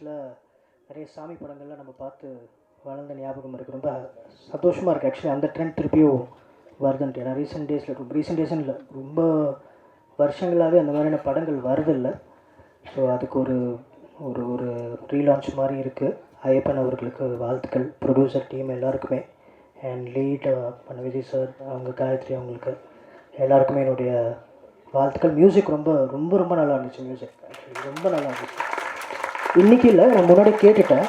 நிறைய சாமி படங்கள்லாம் நம்ம பார்த்து வளர்ந்த ஞாபகம் இருக்குது. ரொம்ப சந்தோஷமாக இருக்குது. ஆக்சுவலி அந்த ட்ரெண்ட் திருப்பியும் வருதுன்ட்டு. ஏன்னா ரீசெண்ட் டேஸில் இல்லை, ரொம்ப வருஷங்களாகவே அந்த மாதிரியான படங்கள் வருதில்லை. ஸோ அதுக்கு ஒரு ஒரு ஒரு ரீலான்ச் மாதிரி இருக்குது. ஐயப்பன் அவர்களுக்கு வாழ்த்துக்கள், ப்ரொடியூசர் டீம் எல்லாருக்குமே, அண்ட் லீட் பண்ண விஜய் சார், அவங்க காயத்ரி, அவங்களுக்கு எல்லாருக்குமே என்னுடைய வாழ்த்துக்கள். மியூசிக் ரொம்ப ரொம்ப ரொம்ப நல்லா இருந்துச்சு. மியூசிக் ஆக்சுவலி ரொம்ப நல்லா இருந்துச்சு. இன்றைக்கி இல்லை, நான் முன்னாடி கேட்டுட்டேன்.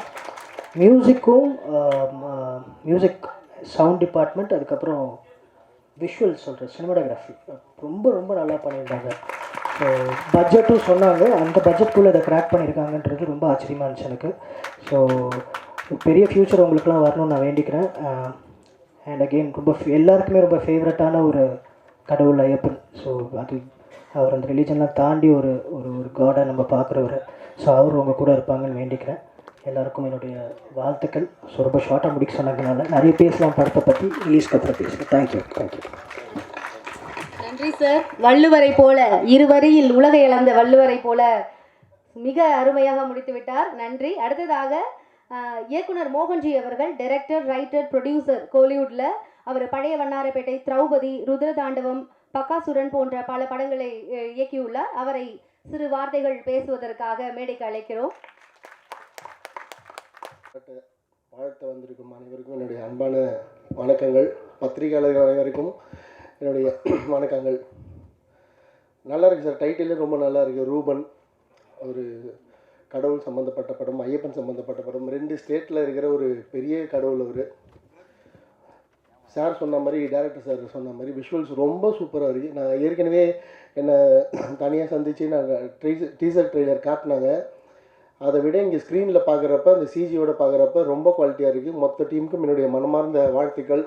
மியூசிக் சவுண்ட் டிபார்ட்மெண்ட், அதுக்கப்புறம் விஷுவல்ஸ் சொல்கிறேன், சினிமாட்டோகிராஃபி ரொம்ப ரொம்ப நல்லா பண்ணியிருந்தாங்க. ஸோ பட்ஜெட்டும் சொன்னாங்க, அந்த பட்ஜெட்குள்ளே இதை க்ராக் பண்ணியிருக்காங்கன்றது ரொம்ப ஆச்சரியமாக இருந்துச்சு எனக்கு. ஸோ பெரிய ஃப்யூச்சர் உங்களுக்குலாம் வரணும்னு நான் வேண்டிக்கிறேன். அண்ட் அகெயின் ரொம்ப எல்லாருக்குமே ரொம்ப ஃபேவரட்டான ஒரு கடவுள் ஐயப்பன். ஸோ அது அவர் அந்த ரிலீஜன்லாம் தாண்டி ஒரு ஒரு ஒரு காடை நம்ம பார்க்குறவர். ஸோ அவர் உங்கள் கூட இருப்பாங்கன்னு வேண்டிக்கிறேன். எல்லாருக்கும் என்னுடைய வாழ்த்துக்கள். ஸோ ரொம்ப ஷார்ட்டாக முடிக்க சொன்னதுனால நிறைய பேசலாம் படத்தை பற்றி, ரிலீஸ்க்கு அப்புறம் பேசுகிறேன். தேங்க்யூ. நன்றி சார். வள்ளுவரை போல, இருவரியில் உலகை இழந்த வள்ளுவரை போல மிக அருமையாக முடித்து விட்டார். நன்றி. அடுத்ததாக இயக்குனர் மோகன்ஜி அவர்கள், டைரக்டர், ரைட்டர், ப்ரொடியூசர், கோலிவுட்டில் அவர் பழைய வண்ணாரப்பேட்டை, திரௌபதி, ருத்ரதாண்டவம், பக்காசுரன் போன்ற பல படங்களை இயக்கியுள்ளார். அவரை சிறு வார்த்தைகள் பேசுவதற்காக மேடைக்கு அழைக்கிறோம். வாழ்த்து வந்திருக்கும் அனைவருக்கும் என்னுடைய அன்பான வணக்கங்கள். பத்திரிகையாளர்கள் அனைவருக்கும் என்னுடைய வணக்கங்கள். நல்லா இருக்குது சார், டைட்டிலே ரொம்ப நல்லா இருக்குது. ரூபன் ஒரு கடவுள் சம்மந்தப்பட்ட படம், ஐயப்பன் சம்மந்தப்பட்ட படம், 2 ஸ்டேட்டில் இருக்கிற ஒரு பெரிய கடவுள் அவர். சார் சொன்ன மாதிரி, டேரக்டர் சார் சொன்ன மாதிரி விஷுவல்ஸ் ரொம்ப சூப்பராக இருக்குது. நான் ஏற்கனவே என்னை தனியாக சந்தித்து நாங்கள் டீசர் ட்ரெய்லர் காட்டினாங்க. அதை விட இங்கே ஸ்க்ரீனில் பார்க்குறப்ப, அந்த சிஜியோட பார்க்குறப்ப ரொம்ப குவாலிட்டியாக இருக்குது. மொத்த டீமுக்கும் என்னுடைய மனமார்ந்த வாழ்த்துக்கள்.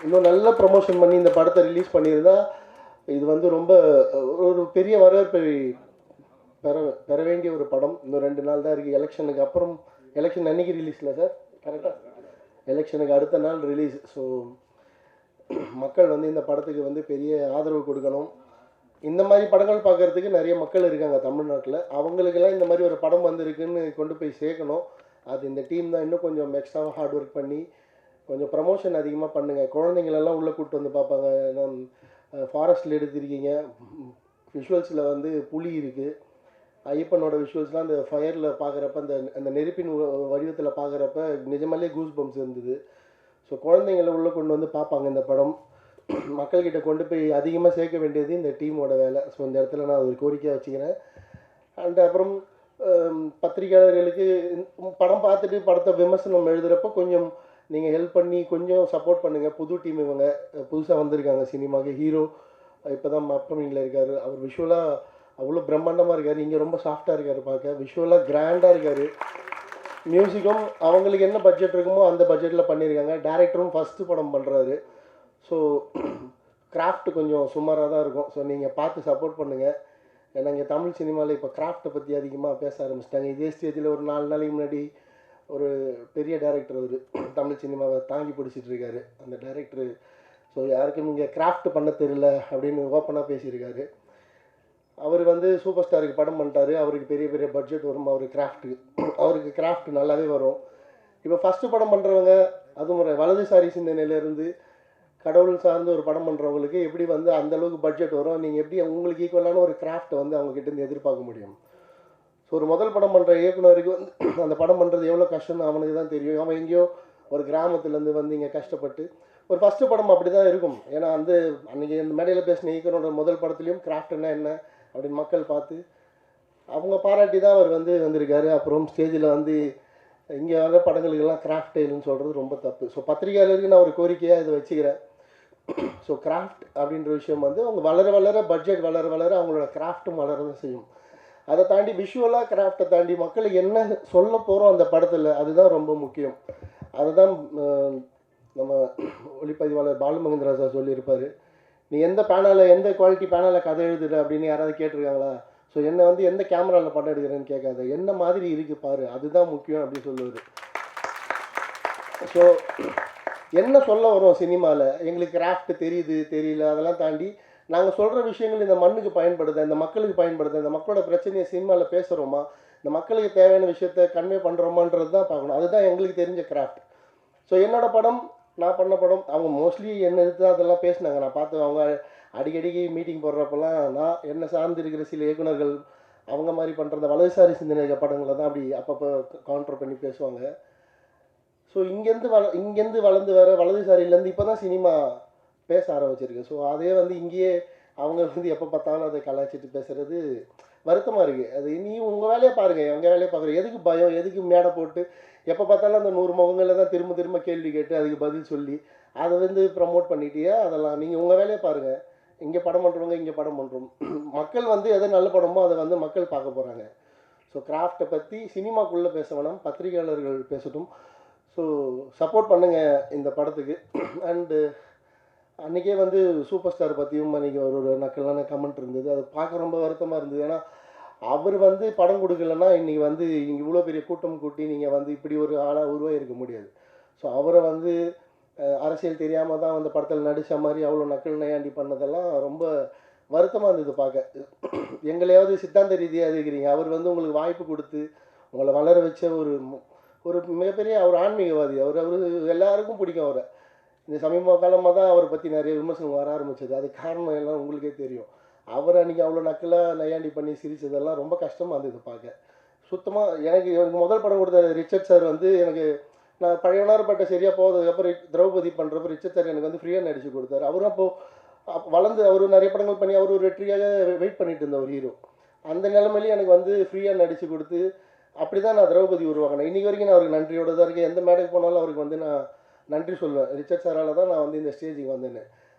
இன்னும் நல்ல ப்ரமோஷன் பண்ணி இந்த படத்தை ரிலீஸ் பண்ணியிருந்தா இது வந்து ரொம்ப ஒரு பெரிய வரவேற்பை பெற வேண்டிய ஒரு படம். இன்னும் 2 நாள் தான் இருக்குது. எலெக்ஷனுக்கு அப்புறம், எலெக்ஷன் அன்றைக்கி ரிலீஸ் இல்லை சார், கரெக்டாக எலெக்ஷனுக்கு அடுத்த நாள் ரிலீஸ். ஸோ மக்கள் வந்து இந்த படத்துக்கு வந்து பெரிய ஆதரவு கொடுக்கணும். இந்த மாதிரி படங்கள் பார்க்குறதுக்கு நிறைய மக்கள் இருக்காங்க தமிழ்நாட்டில். அவங்களுக்கெல்லாம் இந்த மாதிரி ஒரு படம் வந்திருக்குன்னு கொண்டு போய் சேர்க்கணும். அது இந்த டீம் தான் இன்னும் கொஞ்சம் எக்ஸ்ட்ராவாக ஹார்ட் ஒர்க் பண்ணி கொஞ்சம் ப்ரமோஷன் அதிகமாக பண்ணுங்கள். குழந்தைங்களெல்லாம் உள்ளே கூப்பிட்டு வந்து பார்ப்பாங்க. ஃபாரஸ்ட்டில் எடுத்திருக்கீங்க, விஷுவல்ஸில் வந்து புலி இருக்குது, ஐயப்பனோட விஷுவல்ஸ்லாம் அந்த ஃபயரில் பார்க்குறப்ப, அந்த நெருப்பின் வடிவத்தில் பார்க்குறப்ப நிஜமாலே கூஸ் பம்ப்ஸ் இருந்தது. ஸோ குழந்தைங்களை உள்ளே கொண்டு வந்து பார்ப்பாங்க இந்த படம். மக்கள்கிட்ட கொண்டு போய் அதிகமாக சேர்க்க வேண்டியது இந்த டீமோட வேலை. ஸோ இந்த இடத்துல நான் ஒரு கோரிக்கையாக வச்சுக்கிறேன். அண்ட் அப்புறம் பத்திரிகையாளர்களுக்கு படம் பார்த்துட்டு படத்தை விமர்சனம் எழுதுகிறப்ப கொஞ்சம் நீங்கள் ஹெல்ப் பண்ணி கொஞ்சம் சப்போர்ட் பண்ணுங்கள். புது டீம், இவங்க புதுசாக வந்திருக்காங்க சினிமாவுக்கு. ஹீரோ இப்போ தான் அப்கமிங்கில் இருக்கார். அவர் விஷுவலாக அவ்வளோ பிரம்மாண்டமாக இருக்கார். இங்கே ரொம்ப சாஃப்டாக இருக்கார் பார்க்க, விஷுவலாக கிராண்டாக இருக்கார். மியூசிக்கும் அவங்களுக்கு என்ன பட்ஜெட் இருக்குமோ அந்த பட்ஜெட்டில் பண்ணியிருக்காங்க. டேரக்டரும் ஃபஸ்ட்டு படம் பண்ணுறாரு. ஸோ கிராஃப்ட் கொஞ்சம் சுமாராக தான் இருக்கும். ஸோ நீங்கள் பார்த்து சப்போர்ட் பண்ணுங்கள். ஏன்னா இங்கே தமிழ் சினிமாவில் இப்போ கிராஃப்ட்டை பற்றி அதிகமாக பேச ஆரம்பிச்சிட்டாங்க. இதே ஸ்டேஜில் ஒரு 4 நாளைக்கு முன்னாடி ஒரு பெரிய டேரக்டர் அவர் தமிழ் சினிமாவை தாங்கி பிடிச்சிட்டு இருக்காரு அந்த டேரக்டரு. ஸோ யாருக்கும் இங்கே கிராஃப்ட் பண்ண தெரியல அப்படின்னு ஓப்பனாக பேசியிருக்காரு. அவர் வந்து சூப்பர் ஸ்டாருக்கு படம் பண்ணிட்டாரு. அவருக்கு பெரிய பெரிய பட்ஜெட் வரும். அவருக்கு கிராஃப்ட் நல்லாவே வரும். இப்போ ஃபஸ்ட்டு படம் பண்ணுறவங்க, அதுவும் ஒரு வலதுசாரி சிந்தனையிலேருந்து கடவுள் சார்ந்து ஒரு படம் பண்ணுறவங்களுக்கு எப்படி வந்து அந்தளவுக்கு பட்ஜெட் வரும்? நீங்கள் எப்படி உங்களுக்கு ஈக்குவலான ஒரு கிராஃப்ட்டை வந்து அவங்ககிட்டேருந்து எதிர்பார்க்க முடியும்? ஸோ ஒரு முதல் படம் பண்ணுற இயக்குனருக்கு வந்து அந்த படம் பண்ணுறது எவ்வளோ கஷ்டம்னு அவனுக்கு தான் தெரியும். அவன் எங்கேயோ ஒரு கிராமத்துலேருந்து வந்து இங்கே கஷ்டப்பட்டு ஒரு ஃபஸ்ட்டு படம் அப்படி தான் இருக்கும். ஏன்னா வந்து அன்றைக்கி இந்த மேடையில் பேசின இயக்குனரோட முதல் படத்துலேயும் கிராஃப்ட்னா என்ன அப்படின்னு மக்கள் பார்த்து அவங்க பாராட்டி தான் அவர் வந்து வந்திருக்காரு. அப்புறம் ஸ்டேஜில் வந்து இங்கே வர படங்களுக்கெல்லாம் கிராஃப்ட் இல்லைன்னு சொல்கிறது ரொம்ப தப்பு. ஸோ பத்திரிகையாளருக்கு நான் ஒரு கோரிக்கையாக இதை வச்சுக்கிறேன். ஸோ கிராஃப்ட் அப்படின்ற விஷயம் வந்து அவங்க வளர பட்ஜெட் வளர அவங்களோட கிராஃப்ட்டும் வளர தான் செய்யும். அதை தாண்டி விஷுவலாக கிராஃப்டை தாண்டி மக்களுக்கு என்ன சொல்ல போகிறோம் அந்த படத்தில், அதுதான் ரொம்ப முக்கியம். அதுதான் நம்ம ஒளிப்பதிவாளர் பாலுமகேந்திரா சார் சொல்லியிருப்பார். நீ எந்த பேனலில், எந்த குவாலிட்டி பேனலில் கதை எழுதுற அப்படின்னு யாராவது கேட்டிருக்காங்களா? ஸோ என்னை வந்து எந்த கேமராவில் படம் எடுக்கிறேன்னு கேட்காத, என்ன மாதிரி இருக்குது பாரு, அதுதான் முக்கியம் அப்படின்னு சொல்லுவார். ஸோ என்ன சொல்ல வரும் சினிமாவில், எங்களுக்கு கிராஃப்ட் தெரியுது தெரியல அதெல்லாம் தாண்டி நாங்கள் சொல்கிற விஷயங்கள் இந்த மண்ணுக்கு பயன்படுதா, இந்த மக்களுக்கு பயன்படுதா, இந்த மக்களோட பிரச்சனையை சினிமாவில் பேசுகிறோமா, இந்த மக்களுக்கு தேவையான விஷயத்த கன்வே பண்ணுறோமான்றது தான் பார்க்கணும். அதுதான் எங்களுக்கு தெரிஞ்ச கிராஃப்ட். ஸோ என்னோடய படம், நான் பண்ண படம், அவங்க மோஸ்ட்லி என்ன எடுத்து அதெல்லாம் பேசினாங்க. நான் பார்த்து அவங்க அடிக்கடிக்கு மீட்டிங் போடுறப்பெல்லாம் நான் என்ன சார்ந்து இருக்கிற சில இயக்குனர்கள் அவங்க மாதிரி பண்ணுற வலதுசாரி சிந்தனை படங்களை தான் அப்படி அப்பப்போ கவுண்டர் பண்ணி பேசுவாங்க. ஸோ இங்கேருந்து வளர்ந்து வர வலதுசாரியிலேருந்து இப்போ தான் சினிமா பேச ஆரம்பிச்சிருக்கு. ஸோ அதே வந்து இங்கேயே அவங்க வந்து எப்போ பார்த்தாலும் அதை கலாய்ச்சிட்டு பேசுகிறது வருத்தமாக இருக்குது. அது நீ உங்கள் வேலையை பாருங்கள், எங்கள் வேலையை பார்க்குறேன். எதுக்கு பயம், எதுக்கு மேடை போட்டு எப்போ பார்த்தாலும் அந்த 100 முகங்களில் தான் திரும்ப திரும்ப கேள்வி கேட்டு அதுக்கு பதில் சொல்லி அதை வந்து ப்ரமோட் பண்ணிட்டியா? அதெல்லாம் நீங்கள் உங்கள் வேலையை பாருங்கள். இங்கே படம் பண்ணுறவங்க இங்கே படம் பண்ணுறோம். மக்கள் வந்து எது நல்ல படமோ அதை வந்து மக்கள் பார்க்க போகிறாங்க. ஸோ கிராஃப்டை பற்றி சினிமாக்குள்ளே பேச வேணாம், பத்திரிகையாளர்கள் பேசட்டும். ஸோ சப்போர்ட் பண்ணுங்கள் இந்த படத்துக்கு. அண்டு அன்றைக்கே வந்து சூப்பர் ஸ்டார் பற்றியும் அன்றைக்கி ஒரு நக்கலான கமெண்ட் இருந்தது. அது பார்க்க ரொம்ப வருத்தமாக இருந்தது. ஏன்னா அவர் வந்து படம் கொடுக்கலன்னா இன்றைக்கி வந்து இங்கே இவ்வளோ பெரிய கூட்டம் கூட்டி நீங்கள் வந்து இப்படி ஒரு ஆளாக உருவாகிருக்க முடியாது. ஸோ அவரை வந்து அரசியல் தெரியாமல் தான் அந்த படத்தில் நடித்த மாதிரி அவ்வளோ நக்கல் நையாண்டி பண்ணதெல்லாம் ரொம்ப வருத்தமாக இருந்தது பார்க்க. எங்களையாவது சித்தாந்த ரீதியாக இருக்கிறீங்க, அவர் வந்து உங்களுக்கு வாய்ப்பு கொடுத்து உங்களை வளர வச்ச ஒரு மிகப்பெரிய ஒரு ஆன்மீகவாதி. அவர் எல்லாருக்கும் பிடிக்கும் அவரை. இந்த சமீப காலமாக தான் அவரை பற்றி நிறைய விமர்சனம் வர ஆரம்பிச்சது. அது காரணம் எல்லாம் உங்களுக்கே தெரியும். அவர் அன்றைக்கி அவ்வளோ நக்கலாக நையாண்டி பண்ணி சிரித்ததெல்லாம் ரொம்ப கஷ்டமாக இருந்தது பார்க்க. சுத்தமாக எனக்கு முதல் படம் கொடுத்த ரிச்சர்ட் சார் வந்து எனக்கு நான் பழையவனார்பட்ட சரியாக போகிறதுக்கப்புறம் திரௌபதி பண்ணுறப்ப ரிச்சர்ட் சார் எனக்கு வந்து ஃப்ரீயாக நடித்து கொடுத்தாரு. அவரும் அப்போது வளர்ந்து அவர் நிறைய படங்கள் பண்ணி அவர் ஒரு வெற்றியாக வெயிட் பண்ணிட்டு இருந்த ஒரு ஹீரோ. அந்த நிலைமையிலேயே எனக்கு வந்து ஃப்ரீயாக நடித்து கொடுத்து அப்படி தான் நான் திரௌபதி உருவாக்கினேன். இன்றைக்கி வரைக்கும் நான் அவருக்கு நன்றியோடு தான் இருக்கேன். எந்த மேடைக்கு போனாலும் அவருக்கு வந்து நான் நன்றி சொல்லுவேன். ரிச்சர்ட் சாரால் தான் நான் வந்து இந்த ஸ்டேஜுக்கு வந்தேன்னு.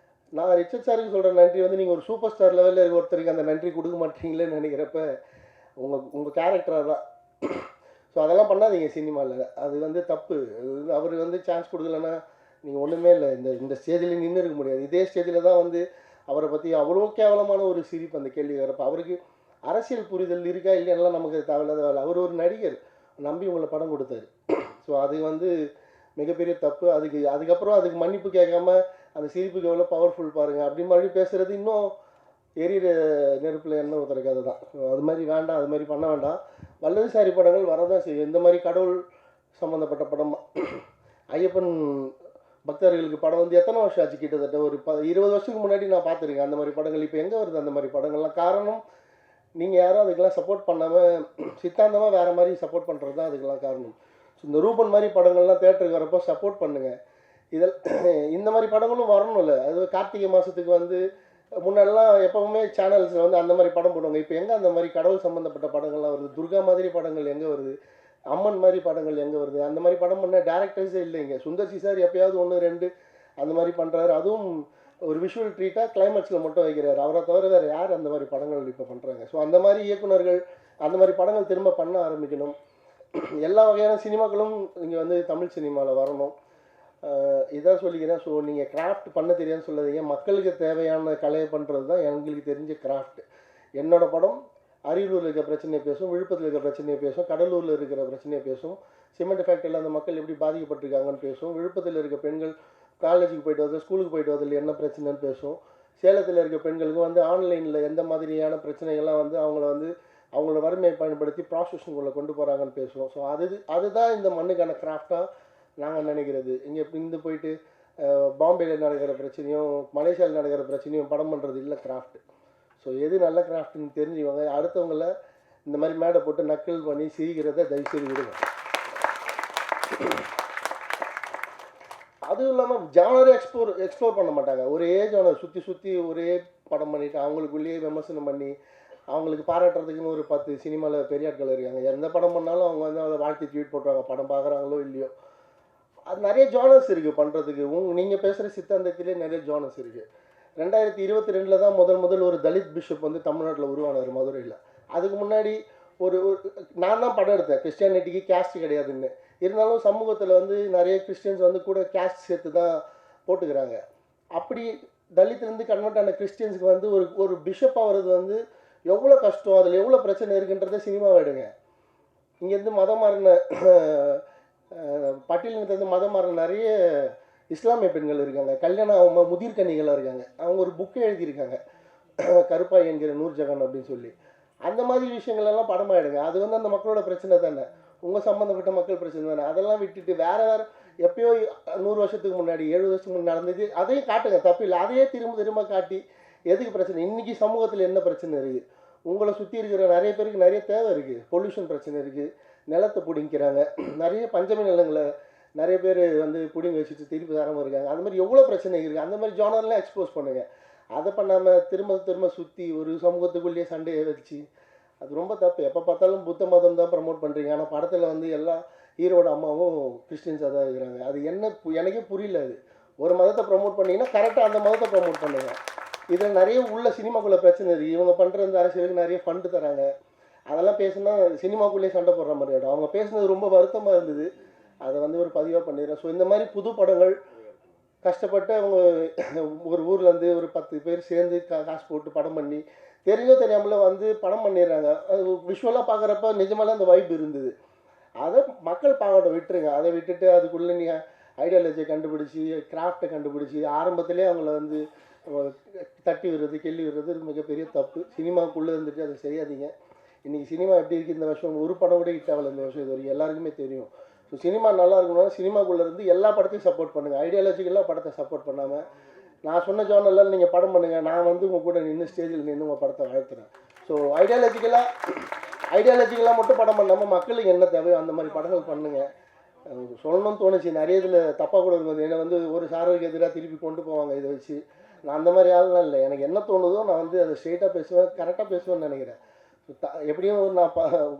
நான் ரிச்சர்ட் சாருக்கு சொல்கிற நன்றி வந்து நீங்கள் ஒரு சூப்பர் ஸ்டார் லெவலில் இருக்க ஒருத்தருக்கு அந்த நன்றி கொடுக்க மாட்டீங்களேன்னு நினைக்கிறப்ப உங்கள் கேரக்டராக தான். ஸோ அதெல்லாம் பண்ணாதீங்க சினிமாவில், அது வந்து தப்பு. அவர் வந்து சான்ஸ் கொடுக்கலன்னா நீங்கள் ஒன்றுமே இல்லை, இந்த ஸ்டேஜில் நின்று இருக்க முடியாது. இதே ஸ்டேஜில் தான் வந்து அவரை பற்றி அவ்வளோ கேவலமான ஒரு சிரிப்பு அந்த கேள்வி வரப்போ அவருக்கு அரசியல் புரிதல் இருக்கா இல்லைன்னா நமக்கு தேவையில்லாத வேலை. அவர் ஒரு நடிகர் நம்பி உங்களை படம் கொடுத்தாரு. ஸோ அது வந்து மிகப்பெரிய தப்பு. அதுக்கப்புறம் அதுக்கு மன்னிப்பு கேட்காம அந்த சிரிப்புக்கு எவ்வளோ பவர்ஃபுல் பாருங்கள் அப்படி மறுபடியும் பேசுகிறது இன்னும் எரியிற நெருப்பில் எண்ணெய் ஊற்றுற கதை தான். அது மாதிரி வேண்டாம், அது மாதிரி பண்ண வேண்டாம். வல்லதுசாரி படங்கள் வரதான் செய்யும். இந்த மாதிரி கடவுள் சம்மந்தப்பட்ட படம் ஐயப்பன் பக்தர்களுக்கு படம் வந்து எத்தனை வருஷம் ஆச்சு? கிட்டத்தட்ட ஒரு 20 வருஷத்துக்கு முன்னாடி நான் பார்த்துருக்கேன் அந்த மாதிரி படங்கள். இப்போ எங்கே வருது அந்த மாதிரி படங்கள்லாம்? காரணம் நீங்கள் யாரும் அதுக்கெல்லாம் சப்போர்ட் பண்ணாமல் சித்தாந்தமாக வேறு மாதிரி சப்போர்ட் பண்ணுறது தான் அதுக்கெல்லாம் காரணம். ஸோ இந்த ரூபன் மாதிரி படங்கள்லாம் தேட்டருக்கு வரப்போ சப்போர்ட் பண்ணுங்கள். இந்த மாதிரி படங்களும் வரணும்ல. அது கார்த்திகை மாதத்துக்கு வந்து முன்னாடிலாம் எப்போவுமே சேனல்ஸில் வந்து அந்த மாதிரி படம் போடுவாங்க. இப்போ எங்கே அந்த மாதிரி கடவுள் சம்மந்தப்பட்ட படங்கள்லாம் வருது? துர்கா மாதிரி படங்கள் எங்கே வருது? அம்மன் மாதிரி படங்கள் எங்கே வருது? அந்த மாதிரி படம் பண்ண டேரக்டர்ஸே இல்லைங்க. சுந்தர் சி சார் எப்போயாவது 1 2 அந்த மாதிரி பண்ணுறாரு. அதுவும் ஒரு விஷுவல் ட்ரீட்டாக கிளைமேக்ஸில் மட்டும் வைக்கிறாரு. அவரை தவிர வேறு யார் அந்த மாதிரி படங்கள் இப்போ பண்ணுறாங்க? ஸோ அந்த மாதிரி இயக்குனர்கள் அந்த மாதிரி படங்கள் திரும்ப பண்ண ஆரம்பிக்கணும். எல்லா வகையான சினிமாக்களும் இங்கே வந்து தமிழ் சினிமாவில் வரணும். இதான் சொல்லிக்கிறேன். ஸோ நீங்கள் கிராஃப்ட் பண்ண தெரியாதுன்னு சொல்லாதீங்க. மக்களுக்கு தேவையான கலையை பண்ணுறது தான் எங்களுக்கு தெரிஞ்ச கிராஃப்ட். என்னோடய படம் அரியலூரில் இருக்கிற பிரச்சனையை பேசும், விழுப்புரத்தில் இருக்கிற பிரச்சனையை பேசும், கடலூரில் இருக்கிற பிரச்சனையை பேசும், சிமெண்ட் ஃபேக்டரியில் அந்த மக்கள் எப்படி பாதிக்கப்பட்டிருக்காங்கன்னு பேசும், விழுப்புரத்தில் இருக்க பெண்கள் காலேஜுக்கு போயிட்டு வரது ஸ்கூலுக்கு போயிட்டு வரதில் என்ன பிரச்சனைன்னு பேசும், சேலத்தில் இருக்க பெண்களுக்கு வந்து ஆன்லைனில் எந்த மாதிரியான பிரச்சனைகள்லாம் வந்து அவங்களோட வறுமையை பயன்படுத்தி ப்ராஸ்டியூஷனுக்குள்ளே கொண்டு போகிறாங்கன்னு பேசுவோம். ஸோ அதுதான் இந்த மண்ணுக்கான கிராஃப்டாக நாங்கள் நினைக்கிறது. இங்கே போயிட்டு பாம்பேயில் நடக்கிற பிரச்சனையும் மலேசியாவில் நடக்கிற பிரச்சனையும் படம் பண்ணுறது இல்லை கிராஃப்ட். ஸோ எது நல்ல கிராஃப்ட்னு தெரிஞ்சுக்கோங்க. அடுத்தவங்கள இந்த மாதிரி மேடை போட்டு நக்கல் பண்ணி சிரிக்கிறத தயவுசெய்து விடுங்க. அதுவும் இல்லாமல் ஜானரை எக்ஸ்ப்ளோர் பண்ண மாட்டாங்க. ஒரே ஜானர் சுற்றி ஒரே படம் பண்ணிவிட்டு அவங்களுக்குள்ளேயே விமர்சனம் பண்ணி அவங்களுக்கு பாராட்டுறதுக்குன்னு ஒரு 10 சினிமாவில் பெரிய ஆட்கள் இருக்காங்க. எந்த படம் பண்ணாலும் அவங்க வந்து அதை வாழ்த்தி ட்வீட் போட்டுருவாங்க, படம் பார்க்குறாங்களோ இல்லையோ. அது நிறைய ஜானர்ஸ் இருக்குது பண்ணுறதுக்கு. நீங்கள் பேசுகிற சித்தாந்தத்திலே நிறைய ஜானர்ஸ் இருக்குது. 2022 தான் முதல் ஒரு தலித் பிஷப் வந்து தமிழ்நாட்டில் உருவானார் மதுரையில். அதுக்கு முன்னாடி நான் தான் படம் எடுத்தேன் கிறிஸ்டியானிட்டிக்கு கேஸ்ட் கிடையாதுன்னு. இருந்தாலும் சமூகத்தில் வந்து நிறைய கிறிஸ்டியன்ஸ் வந்து கூட கேஸ்ட் சேர்த்து தான் போட்டுக்கிறாங்க. அப்படி தலித்துலேருந்து கன்வெர்ட் ஆன கிறிஸ்டியன்ஸுக்கு வந்து ஒரு பிஷப் ஆகிறது வந்து எவ்வளோ கஷ்டம், அதில் எவ்வளோ பிரச்சனை இருக்குன்றதை சினிமாவை எடுங்க. இங்கேருந்து மதம் மாறின பட்டியலினத்துலேருந்து மதம் மாறின நிறைய இஸ்லாமிய பெண்கள் இருக்காங்க, கல்யாணம் முதிர் கன்னிகளாக இருக்காங்க. அவங்க ஒரு புக்கை எழுதியிருக்காங்க. கருப்பாய் என்கிற நூர்ஜஹான் அப்படின்னு சொல்லி. அந்த மாதிரி விஷயங்கள் எல்லாம் படமாயிடுங்க. அது வந்து அந்த மக்களோட பிரச்சனை தானே, உங்கள் சம்மந்தப்பட்ட மக்கள் பிரச்சனை தானே. அதெல்லாம் விட்டுட்டு வேறு எப்பயோ 100 வருஷத்துக்கு முன்னாடி 70 வருஷத்துக்கு முன்னாடி நடந்தது அதையும் காட்டுங்க, தப்பு இல்லை. அதையே திரும்ப திரும்ப காட்டி எதுக்கு பிரச்சனை? இன்றைக்கி சமூகத்தில் என்ன பிரச்சனை இருக்குது? உங்களை சுற்றி இருக்கிற நிறைய பேருக்கு நிறைய தேவை இருக்குது. பொல்யூஷன் பிரச்சனை இருக்குது, நிலத்தை பிடிங்கிறாங்க, நிறைய பஞ்சமி நிலங்களை நிறைய பேர் வந்து பிடிங்கி வச்சுட்டு திருப்பி தராமல் இருக்காங்க. அந்த மாதிரி எவ்வளோ பிரச்சனை இருக்குது. அந்த மாதிரி ஜானர்லாம் எக்ஸ்போஸ் பண்ணுங்கள். அதை பண்ணாமல் திரும்ப திரும்ப சுற்றி ஒரு சமூகத்துக்குள்ளேயே சண்டையை வச்சு அது ரொம்ப தப்பு. எப்போ பார்த்தாலும் புத்த மதம் தான் ப்ரமோட் பண்ணுறீங்க. ஆனால் படத்தில் வந்து எல்லா ஹீரோட அம்மாவும் கிறிஸ்டின்ஸாக தான் இருக்கிறாங்க. அது என்ன எனக்கே புரியல. அது ஒரு மதத்தை ப்ரமோட் பண்ணிங்கன்னா கரெக்டாக அந்த மதத்தை ப்ரமோட் பண்ணுங்கள். இதில் நிறைய உள்ள சினிமாக்குள்ளே பிரச்சனை இருக்குது. இவங்க பண்ணுற இந்த அரசியலுக்கு நிறைய ஃபண்டு தராங்க. அதெல்லாம் பேசுனா சினிமாக்குள்ளேயே சண்டை போடுற மாதிரி ஆகிடும். அவங்க பேசுனது ரொம்ப வருத்தமாக இருந்தது. அதை வந்து ஒரு பதிவாக பண்ணிடுறேன். ஸோ இந்த மாதிரி புது படங்கள் கஷ்டப்பட்டு அவங்க ஒரு ஊர்லேருந்து ஒரு 10 பேர் சேர்ந்து காசு போட்டு படம் பண்ணி தெரிஞ்சோ தெரியாமல வந்து படம் பண்ணிடுறாங்க. அது விஷுவலாக பார்க்குறப்ப நிஜமாலே அந்த வைப் இருந்தது. அதை மக்கள் பார்க்கட்டும், விட்டுருங்க. அதை விட்டுட்டு அதுக்குள்ளே நீ ஐடியாலஜியை கண்டுபிடிச்சி கிராஃப்டை கண்டுபிடிச்சி ஆரம்பத்திலே அவங்கள வந்து தட்டி விடுறது கிள்ளி விடுறது மிகப்பெரிய தப்பு. சினிமாவுக்குள்ளே இருந்துட்டு அதை செய்யாதீங்க. இன்றைக்கி சினிமா எப்படி இருக்குது இந்த வருஷம்? ஒரு படம் கூட ஹிட் ஆகலை இந்த வருஷம். இது வரைக்கும் எல்லாருக்குமே தெரியும். ஸோ சினிமா நல்லா இருக்கணும்னா சினிமாக்குள்ளே இருந்து எல்லா படத்தையும் சப்போர்ட் பண்ணுங்கள். ஐடியாலஜிக்கெல்லாம் படத்தை சப்போர்ட் பண்ணாமல் நான் சொன்ன ஜானர்லாம் நீங்கள் படம் பண்ணுங்கள். நான் வந்து உங்கள் கூட நின்று ஸ்டேஜில் நின்று உங்கள் படத்தை வாழ்த்துறேன். ஸோ ஐடியாலஜிக்கலாக மட்டும் படம் பண்ணாமல் மக்களுக்கு என்ன தேவையோ அந்த மாதிரி படங்கள் பண்ணுங்கள். சொல்லணும்னு தோணுச்சு. நிறைய இதில் தப்பாக கூட இருக்குது. என்னை வந்து ஒரு சார்புக்கு எதிராக திருப்பி கொண்டு போவாங்க இதை வச்சு. நான் அந்த மாதிரி ஆள்லாம் இல்லை. எனக்கு என்ன தோணுதோ நான் வந்து அதை ஸ்ட்ரெயிட்டாக பேசுவேன், கரெக்டாக பேசுவேன்னு நினைக்கிறேன். எப்படியும் நான்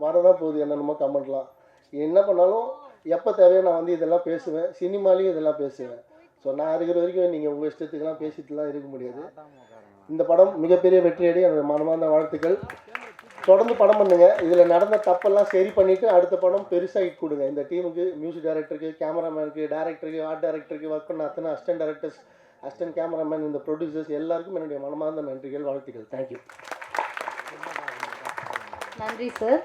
வரதான் போகுது என்னென்னமோ கமெண்ட்லாம். என்ன பண்ணாலும் எப்போ தேவையோ நான் வந்து இதெல்லாம் பேசுவேன். சினிமாலேயும் இதெல்லாம் பேசுவேன். ஸோ நான் இருக்கிற வரைக்கும் நீங்கள் உங்கள் இஷ்டத்துக்கெல்லாம் பேசிட்டுலாம் இருக்க முடியாது. இந்த படம் மிகப்பெரிய வெற்றியடைய என்னோடய மனமார்ந்த வாழ்த்துக்கள். தொடர்ந்து படம் பண்ணுங்க. இதில் நடந்த தப்பெல்லாம் சரி பண்ணிவிட்டு அடுத்த படம் பெருசாக ஹிட் கொடுங்க. இந்த டீமுக்கு, மியூசிக் டைரக்டருக்கு, கேமராமேனுக்கு, டேரக்டருக்கு, ஆர்ட் டைரக்டருக்கு, ஒர்க் பண்ண அத்தனை அசிஸ்டன்ட் டைரக்டர்ஸ், அசிஸ்டன்ட் கேமராமேன், இந்த ப்ரொடியூசர்ஸ் எல்லாருக்கும் என்னுடைய மனமார்ந்த நன்றிகள், வாழ்த்துக்கள். தேங்க்யூ. நன்றி சார்.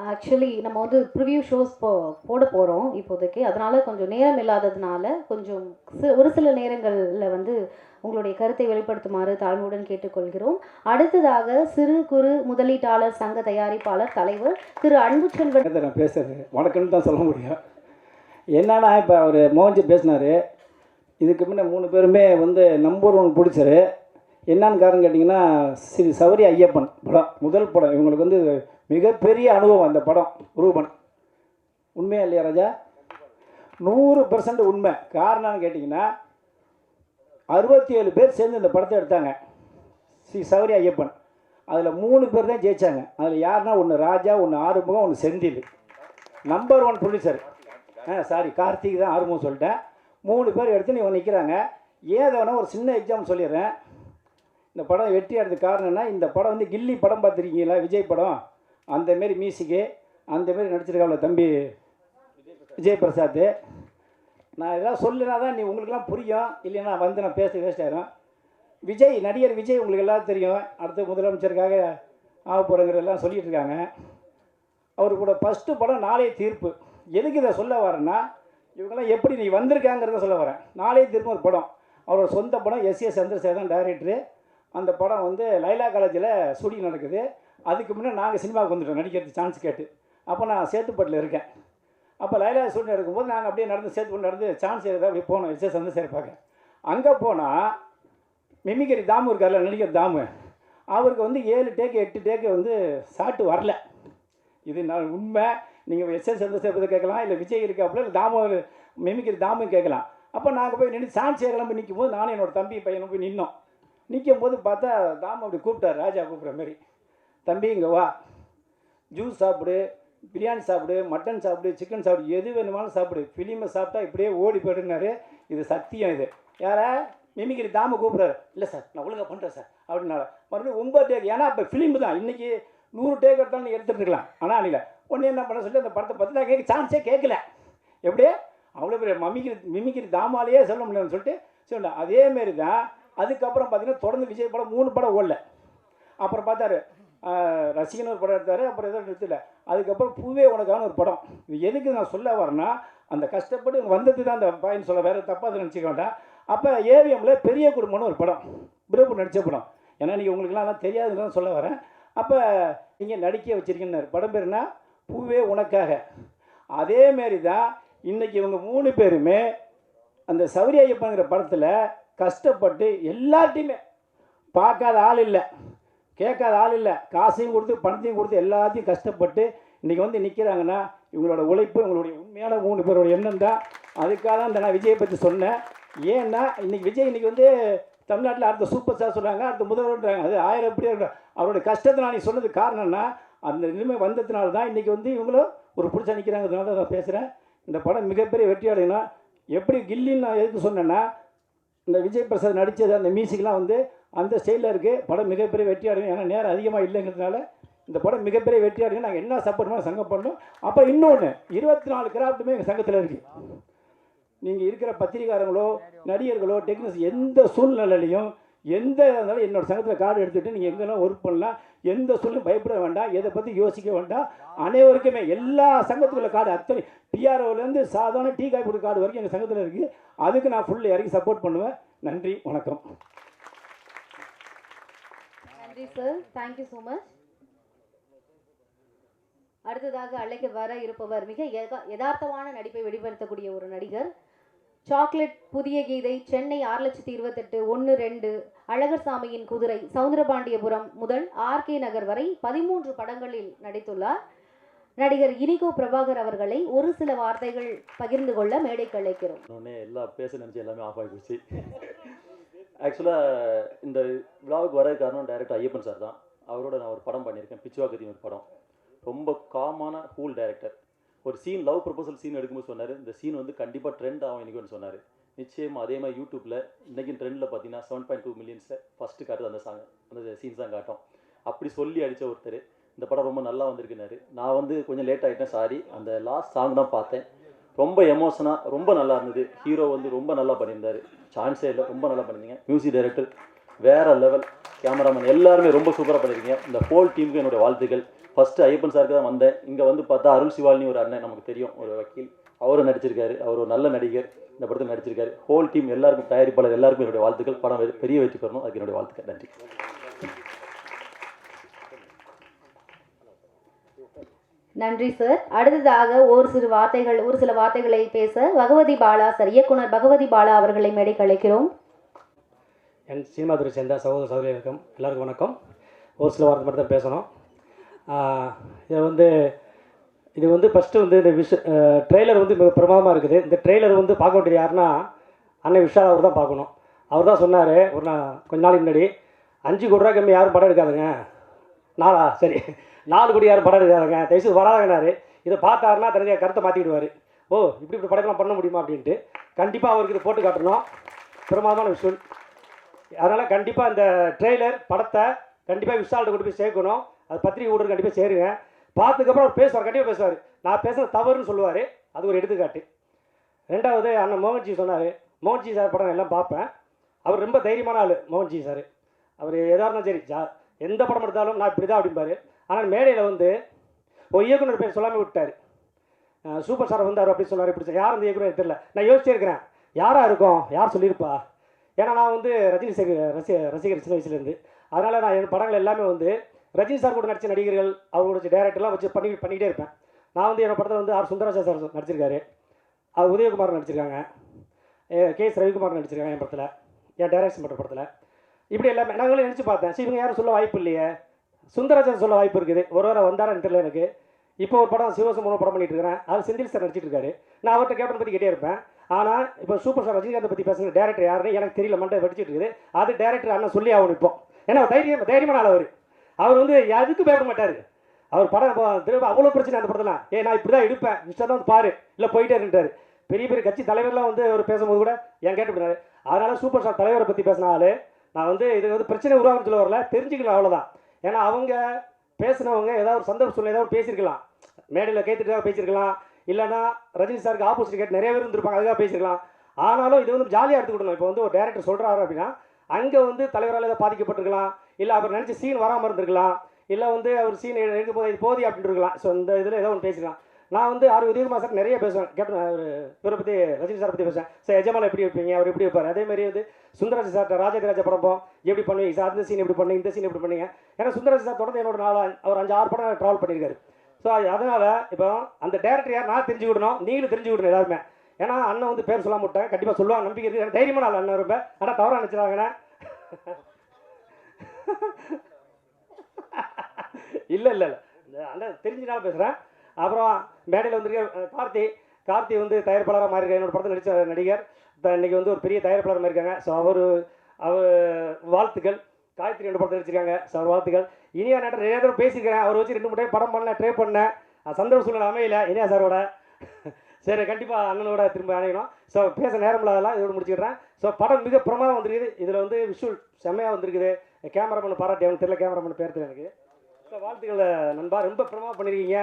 ஆக்சுவலி நம்ம வந்து ப்ரிவ்யூ ஷோஸ் போட போகிறோம் இப்போதைக்கு. அதனால் கொஞ்சம் நேரம் இல்லாததுனால கொஞ்சம் ஒரு சில நேரங்களில் வந்து உங்களுடைய கருத்தை வெளிப்படுத்துமாறு தாழ்மையுடன் கேட்டுக்கொள்கிறோம். அடுத்ததாக சிறு குறு முதலீட்டாளர் சங்க தயாரிப்பாளர் தலைவர் திரு அன்புச்செல்வன். நான் பேசுகிறேன் வணக்கம்னு தான் சொல்ல முடியும். என்னன்னா இப்போ அவர் மோகன்ஜி பேசினார். இதுக்கு முன்னே 3 பேருமே வந்து நம்பர் 1 பிடிச்சாரு. என்னான்னு காரணம் கேட்டிங்கன்னா ஸ்ரீ சௌரி ஐயப்பன் படம், முதல் படம். இவங்களுக்கு வந்து மிகப்பெரிய அனுபவம் அந்த படம். ரூபன் உண்மையா இல்லையா ராஜா? 100% உண்மை. காரணம்னு கேட்டிங்கன்னா 67 பேர் சேர்ந்து இந்த படத்தை எடுத்தாங்க. ஸ்ரீ சௌரி ஐயப்பன் அதில் 3 பேர் தான் ஜெயித்தாங்க. அதில் யாருன்னா ஒன்று ராஜா, ஒன்று ஆறுமுகம், ஒன்று Senthil. Number 1 producer sorry Karthik தான், ஆறுமுகம் சொல்லிட்டேன். 3 பேர் எடுத்து இவங்க நிற்கிறாங்க. ஏதோனா ஒரு சின்ன எக்ஸாம்பிள் சொல்லிடுறேன். இந்த படம் வெற்றி ஆகிறதுக்கு காரணம்னா இந்த படம் வந்து கில்லி படம் பார்த்துருக்கீங்களா? விஜய் படம். அந்தமாரி மியூசிக்கு அந்தமாரி நடிச்சிருக்காங்கள தம்பி விஜய் பிரசாத். நான் இதெல்லாம் சொல்லுனா தான் நீ உங்களுக்கெல்லாம் புரியும். இல்லைன்னா வந்து நான் பேச வேஸ்ட் ஆயிரும். விஜய், நடிகர் விஜய் உங்களுக்கு எல்லாம் தெரியும். அடுத்த முதலமைச்சருக்காக ஆக போகிறங்கிறதெல்லாம் சொல்லிகிட்டு இருக்காங்க. அவர் கூட ஃபஸ்ட்டு படம் நாளைய தீர்ப்பு. எதுக்கு இதை சொல்ல வரேன்னா இவங்கெல்லாம் எப்படி நீ வந்திருக்காங்கிறத சொல்ல வரேன். நாளைய தீர்ப்பு ஒரு படம், அவரோட சொந்த படம். S Chandrasekaran director. அந்த படம் வந்து லைலா காலேஜில் ஷூட்டிங் நடக்குது. அதுக்கு முன்னே நாங்கள் சினிமாவுக்கு வந்துட்டோம் நடிக்கிறதுக்கு சான்ஸ் கேட்டு. அப்போ நான் சேத்துப்பட்டில் இருக்கேன். அப்போ லைலா ஷூட்டிங் எடுக்கும்போது நாங்கள் அப்படியே நடந்து சேத்துப்பட்டு நடந்து சான்ஸ் எடுத்து அப்படி போனோம். எஸ் சந்திரசேகர் பார்க்க. அங்கே போனால் மிமிக்கரி தாமு இருக்கார்ல, நடிகர் தாமு, அவருக்கு வந்து 7 டேக்கு 8 டேக்கு வந்து ஷாட்டு வரல. இது நான் உண்மை. நீங்கள் எஸ் சந்திரசேகர் கேட்கலாம், இல்லை விஜய் இருக்காப்புல, இல்லை தாமு மிமிக்கரி தாமு கேட்கலாம். அப்போ நாங்கள் போய் நின்று சான்ஸ் கிளம்பி நிற்கும் போது நானும் என்னோடய தம்பி பையனும் போய் நின்னோம். நிற்கும் போது பார்த்தா தாமு அப்படி கூப்பிட்டார், ராஜா கூப்பிட்ற மாதிரி. தம்பி இங்கே வா, ஜூஸ் சாப்பிடு, பிரியாணி சாப்பிடு, மட்டன் சாப்பிடு, சிக்கன் சாப்பிடு, எது வேணுமாலும் சாப்பிடு, ஃபிலிமை சாப்பிட்டா இப்படியே ஓடி போயிடுனாரு. இது சத்தியம். இது யாரா மிமிக்கிரி தாமு கூப்பிட்றாரு. இல்லை சார் நான் ஒழுங்காக பண்ணுறேன் சார் அப்படின்னால மறுபடியும் 9 டேக். ஏன்னா இப்போ ஃபிலிமு தான். இன்றைக்கி 100 டேக் எடுத்தாலும் நீ எடுத்துகிட்டு இருக்கலாம். ஆனால் இல்லை ஒன்று என்ன பண்ண சொல்லி அந்த படத்தை பற்றி நான் சான்ஸே கேட்கல. எப்படியே அவ்வளோ பெரிய மிமிக்கிரி தாமாலேயே சொல்ல முடியாதுன்னு சொல்லிட்டு சொன்னேன். அதேமாரி தான் அதுக்கப்புறம் பார்த்தீங்கன்னா தொடர்ந்து விஜய் படம் 3 படம் ஓடல. அப்புறம் பார்த்தாரு ரசிகன் ஒரு படம் எடுத்தார். அப்புறம் எதுவும் நிறுத்தல. அதுக்கப்புறம் பூவே உனக்கான ஒரு படம். இது எதுக்கு நான் சொல்ல வரேன்னா அந்த கஷ்டப்பட்டு வந்தது தான் அந்த பாயின்னு சொல்ல, வேறு தப்பாக நினச்சிக்க வேண்டாம். அப்போ ஏவிஎம்மில் பெரிய குடும்பம்னு ஒரு படம் பிரபு நடித்த படம். ஏன்னா நீங்கள் உங்களுக்குலாம் அதெல்லாம் தெரியாதுன்னு சொல்ல வரேன். அப்போ நீங்கள் நடிக்க வச்சிருக்கீங்கன்னாரு. படம் பேருனா பூவே உனக்காக. அதேமாரி தான் இன்றைக்கி இவங்க 3 பேருமே அந்த சௌரி ஐயப்பங்கிற படத்தில் கஷ்டப்பட்டு எல்லாத்தையுமே பார்க்காத ஆள் இல்லை, கேட்காத ஆள் இல்லை, காசையும் கொடுத்து பணத்தையும் கொடுத்து எல்லாத்தையும் கஷ்டப்பட்டு இன்றைக்கி வந்து நிற்கிறாங்கன்னா இவங்களோட உழைப்பு, இவங்களுடைய உண்மையான 3 பேரோட எண்ணம் தான். அதுக்காக தான் இந்த நான் விஜயை பற்றி சொன்னேன். ஏன்னா இன்றைக்கி விஜய் இன்றைக்கி வந்து தமிழ்நாட்டில் அடுத்த சூப்பர் ஸ்டார் சொல்கிறாங்க, அடுத்த முதல்வர்ன்றாங்க. அது 1000 எப்படியா இருக்கும். அவருடைய கஷ்டத்தை நான் சொன்னது காரணம்னா அந்த நிலைமை வந்ததுனால தான் இன்றைக்கி வந்து இவங்களும் ஒரு பிடிச்சா நிற்கிறாங்கிறதுனால தான் நான் பேசுகிறேன். இந்த படம் மிகப்பெரிய வெற்றி அடையணும். எப்படி கில்லின்னு நான் எதுக்கு சொன்னேன்னா, இந்த விஜய் பிரசாத் நடித்தது அந்த மியூசிக்லாம் வந்து அந்த ஸ்டைலில் இருக்குது. படம் மிகப்பெரிய வெற்றி அடையும். ஏன்னா நேரம் அதிகமாக இல்லைங்கிறதுனால இந்த படம் மிகப்பெரிய வெற்றி அடையும். நாங்கள் என்ன சப்போர்ட் பண்ணோம் சங்கம் பண்ணோம். அப்புறம் இன்னொன்று 24 கிராஃப்ட்டுமே எங்கள் சங்கத்தில் இருக்குது. நீங்கள் இருக்கிற பத்திரிகாரங்களோ நடிகர்களோ டெக்னீஷியன் எந்த சூழ்நிலையிலையும் எந்த இருந்தாலும் என்னோட சங்கத்தில் கார்டு எடுத்துகிட்டு நீங்கள் எங்கெல்லாம் ஒர்க் பண்ணலாம், எந்த சூழ்நிலையும் பயப்பட வேண்டாம், எதை பற்றி யோசிக்க வேண்டாம். அனைவருக்குமே எல்லா சங்கத்துக்குள்ள கார்டு அத்தனை பிஆர்ஓலேருந்து சாதாரண டீ காய்ப்பு கார்டு வரைக்கும் எங்கள் சங்கத்தில் இருக்குது. அதுக்கு நான் ஃபுல் இறங்கி சப்போர்ட் பண்ணுவேன். நன்றி, வணக்கம். நன்றி சார், தேங்க்யூ ஸோ மச். அடுத்ததாக அழைக்க வர இருப்பவர் மிக யதார்த்தமான நடிப்பை வெளிப்படுத்தக்கூடிய ஒரு நடிகர். சாக்லேட், புதிய கீதை, சென்னை 6,28,000, 1-2, அழகர் சாமியின் குதிரை, சவுந்தரபாண்டியபுரம் முதல் ஆர்கே நகர் வரை 13 படங்களில் நடித்துள்ளார். நடிகர் இனிகோ பிரபாகர் அவர்களை ஒரு சில வார்த்தைகள் பகிர்ந்து கொள்ள மேடைக்கு அழைக்கிறோம். எல்லாம் பேச நினச்சி எல்லாமே ஆஃப் ஆகி போச்சு. ஆக்சுவலாக இந்த விழாவுக்கு வர காரணம் டைரக்டர் ஐயப்பன் சார் தான். அவரோட நான் ஒரு படம் பண்ணியிருக்கேன், பிச்சுவாக்கத்தின் ஒரு படம். ரொம்ப காமான கூல் டைரக்டர். ஒரு சீன், லவ் ப்ரொபோசல் சீன் எடுக்கும்போது சொன்னார், இந்த சீன் வந்து கண்டிப்பாக ட்ரெண்ட் ஆகும் இன்றைக்கி சொன்னார். நிச்சயமாக அதே மாதிரி யூடியூப்பில் இன்றைக்கி ட்ரெண்டில் பார்த்தீங்கன்னா 7.2 மில்லியன்ஸில் ஃபஸ்ட்டு காட்டுது அந்த சாங், அந்த சீன்ஸ் தான் காட்டும். அப்படி சொல்லி அடித்த ஒருத்தர் இந்த படம் ரொம்ப நல்லா வந்திருக்குனாரு. நான் வந்து கொஞ்சம் லேட் ஆகிட்டேன், சாரி. அந்த லாஸ்ட் சாங் தான் பார்த்தேன், ரொம்ப எமோஷனாக ரொம்ப நல்லா இருந்தது. ஹீரோ வந்து ரொம்ப நல்லா பண்ணியிருந்தார், சான்ஸே இல்லை, ரொம்ப நல்லா பண்ணியிருந்தீங்க. மியூசிக் டைரக்டர் வேறு லெவல், கேமராமேன் எல்லாருமே ரொம்ப சூப்பராக பண்ணியிருக்கீங்க. இந்த ஹோல் டீமுக்கு என்னுடைய வாழ்த்துக்கள். ஃபஸ்ட்டு ஐயப்பன் சாருக்கு தான் வந்தேன். இங்கே வந்து பார்த்தா அருள் சிவாலினி ஒரு அண்ணன் நமக்கு தெரியும், ஒரு வக்கீல், அவரும் நடிச்சிருக்காரு. அவர் ஒரு நல்ல நடிகர், இந்த படத்தில் நடிச்சிருக்காரு. ஹோல் டீம் எல்லாருக்கும், தயாரிப்பாளர் எல்லாருக்கும் என்னுடைய வாழ்த்துக்கள். படம் பெரிய வெற்றி பெறணும், அதுக்கு என்னுடைய வாழ்த்துக்கள். நன்றி. நன்றி சார். அடுத்ததாக ஒரு சில வார்த்தைகளை பேச பகவதி பாலா சார், இயக்குனர் பகவதி பாலா அவர்களை மேடைக்கு அழைக்கிறோம். என் சினிமா துறை சேர்ந்த சகோதர சகோதரிகளுக்கும் எல்லாருக்கும் வணக்கம். ஒரு சில வார்த்தை மட்டும் தான் பேசணும். இது வந்து ஃபஸ்ட்டு வந்து இந்த ட்ரெய்லர் வந்து மிக பிரமாதமாக இருக்குது. இந்த ட்ரெய்லர் வந்து பார்க்க வேண்டியது யாருன்னா அண்ணன் விஷால் அவர் தான் பார்க்கணும். அவர் தான் சொன்னார் ஒரு கொஞ்ச நாளைக்கு முன்னாடி, 5 கோடி ரூபா கம்மி யாரும் படம் எடுக்காதுங்க, 4 கோடி யாரும் படம் எடுக்காதுங்க, தயவுசெய்து வராதங்கனாரு. இதை பார்த்தாருன்னா தனியாக கருத்தை மாற்றிக்கிடுவார். ஓ இப்படி படம்லாம் பண்ண முடியுமா அப்படின்ட்டு. கண்டிப்பாக அவருக்கு இதை போட்டு காட்டணும், பிரமாதமான விஷயம். அதனால் கண்டிப்பாக இந்த ட்ரெய்லர் படத்தை கண்டிப்பாக விஷால்கிட்ட கொண்டு போய் சேர்க்கணும். அது பத்திரிகை ஊடகம் கண்டிப்பாக சேருங்க. பார்த்ததுக்கப்புறம் அவர் பேசுவார், கண்டிப்பாக பேசுவார். நான் பேசுகிறது தவறுன்னு சொல்லுவார், அது ஒரு எடுத்துக்காட்டு. ரெண்டாவது அண்ணன் மோகன்ஜி சொன்னார், மோகன்ஜி சார் படம் எல்லாம் பார்ப்பேன். அவர் ரொம்ப தைரியமான ஆள் மோகன்ஜி சார். அவர் எதாருந்தாலும் சரி, எந்த படம் எடுத்தாலும் நான் இப்படி தான் அப்படிம்பார். ஆனால் மேடையில் வந்து ஒரு இயக்குனர் பேர் சொல்லாமல் விட்டார். சூப்பர் ஸ்டார் வந்து அவர் அப்படி சொன்னார், இப்படி யார் அந்த இயக்குனர் தெரியல. நான் யோசிச்சே இருக்கிறேன், யாராக இருக்கும், யார் சொல்லியிருப்பா. ஏன்னா நான் வந்து ரஜினி ரசிகர் சின்ன வயசுலேருந்து. அதனால் நான் என் படங்கள் எல்லாமே வந்து ரஜினி சார் கூட நடித்த நடிகர்கள், அவரோட டேரக்டர்லாம் வச்சு பண்ணிக்கிட்டே இருப்பேன். நான் வந்து என்னோட படத்தில் வந்து ஆர் சுந்தரராஜா சார் நடிச்சிருக்காரு, அவர் உதயகுமார் நடிச்சிருக்காங்க, கேஎஸ் ரவிக்குமார் நடிச்சிருக்காங்க என் படத்தில், என் டைரக்ஷன் பண்ணுற படத்தில். இப்படி எல்லாமே நாங்களும் நினச்சி பார்த்தேன், சரி இவங்க யாரும் சொல்ல வாய்ப்பு இல்லையே, சுந்தரராஜன் சொல்ல வாய்ப்பு இருக்குது. ஒரு வாரம் வந்தாரான்னு தெரியல எனக்கு. இப்போ ஒரு படம் சிவசமூலம் படம் பண்ணிட்டு இருக்கிறேன், அது செந்தில் சார் நடிச்சிட்டு இருக்காரு. நான் அவர்கிட்ட கேப்டன் பற்றி கேட்டே இருப்பேன். ஆனால் இப்போ சூப்பர் ஸ்டார் ரஜினிகாந்தை பற்றி பேசுகிற டேரக்டர் யாருன்னு எனக்கு தெரியல, மண்டை வெடிச்சிட்டு இருக்குது. அது டேரக்டர் அண்ணன் சொல்லி ஆகணும். இப்போ ஏன்னா தைரியமான ஆள் அவர் வந்து எதுக்கு பயப்பட மாட்டார். அவர் படம் திரும்ப அவ்வளோ பிரச்சனை அந்த படத்தில். நான் இப்படி தான் எடுப்பேன், மிஸ்டர் தான் பாரு, இல்லை போயிட்டே இருந்துட்டார். பெரிய பெரிய கட்சி தலைவர்லாம் வந்து அவர் பேசும்போது கூட என் கேட்டுவிட்டாரு. அதனால் சூப்பர் ஸ்டார் தலைவரை பற்றி பேசினாலே நான் வந்து இது வந்து பிரச்சனை உருவாகும் சொல்ல வரல, தெரிஞ்சுக்கலாம் அவ்வளோதான். ஏன்னா அவங்க பேசினவங்க ஏதாவது ஒரு சந்தர்ப்ப சூழ்நிலை ஏதாவது பேசியிருக்கலாம், மேடையில் கேட்டுட்டு பேசியிருக்கலாம், இல்லைனா ரஜினி சாருக்கு ஆப்போசிட் கேட்டு நிறைய பேர் இருந்திருப்பாங்க, அதுக்காக பேசியிருக்கலாம். ஆனாலும் இது வந்து ஜாலியாக எடுத்துக்கிடணும். இப்போ வந்து ஒரு டேரக்டர் சொல்கிறாரு அப்படின்னா அங்கே வந்து தலைவரால் ஏதாவது பாதிக்கப்பட்டிருக்கலாம், இல்லை அவர் நினச்ச சீன் வராமல் இருந்திருக்கலாம், இல்லை வந்து அவர் சீன் எடுக்கும் போது இது போதி அப்படின்னு இருக்கலாம். ஸோ இந்த இதில் ஏதோ ஒன்று பேசிக்கலாம். நான் வந்து ஆர் உதயகுமார் சார் நிறைய பேசுவேன், கேப்டன் இவரை பற்றி ரஜினி சார் பற்றி பேசுவேன். சார் எஜமால் எப்படி இருப்பீங்க, அவர் எப்படி இருப்பார். அதேமாதிரி வந்து சுந்தரராஜ் சார் ராஜாதிராஜா படம் எப்படி பண்ணுவீங்க சார், அந்த சீன் எப்படி பண்ணீங்க, இந்த சீன் எப்படி பண்ணீங்க. ஏன்னா சுந்தரராஜ் சார் தொடர்ந்து என்னோட அவர் 5-6 படம் ட்ராவல் பண்ணியிருக்காரு. ஸோ அதனால் இப்போ அந்த டேரக்டர் யார் நான் தெரிஞ்சுக்கிடணும், நீங்களும் தெரிஞ்சுக்கிடணும் எல்லாருமே. ஏன்னா அண்ணன் வந்து பேர் சொல்ல மாட்டேன், கண்டிப்பாக சொல்லுவாங்க, நம்பிக்கை இருக்குது. எனக்கு தைரியமான ஆள் அண்ணன் ரொம்ப. ஆனால் தவறாக நினச்சிடாங்கண்ணே. இல்லை இல்லை இல்லை அண்ணன் தெரிஞ்சுனால பேசுகிறேன். அப்புறம் மேடையில் வந்துருக்க கார்த்தி வந்து தயாரிப்பாளராக மாறி என்னோட படத்தில் நடித்த நடிகர். இப்போ இன்றைக்கி வந்து ஒரு பெரிய தயாரிப்பாளர் மாதிரி இருக்காங்க. ஸோ அவர் வாழ்த்துக்கள். காயத்ரி 2 படத்தில் நடிச்சிருக்காங்க. ஸோ அவர் வாழ்த்துக்கள். இனியா நேரம் நிறைய தடவை பேசியிருக்கிறேன், அவர் வச்சு 2-3 டைம் படம் பண்ணேன், ட்ரை பண்ணேன். சந்தர்ப்ப சூழ்நிலை அமையல இனியா சாரோட. சரி, கண்டிப்பாக அண்ணனோட திரும்ப அணையணும். ஸோ பேச நேரம் இல்லாதெல்லாம் இதோட முடிச்சுக்கிறேன். ஸோ படம் மிக பிரமாதம் வந்திருக்குது. இதில் வந்து விஷுவல் செம்மையாக வந்திருக்குது. கேமராமேன் பாராட்டி, அவனுக்கு தெரியல கேமராமேன் பேர் எனக்கு. ஸோ வாழ்த்துக்கள் நண்பா, ரொம்ப பிரமாதம் பண்ணியிருக்கீங்க.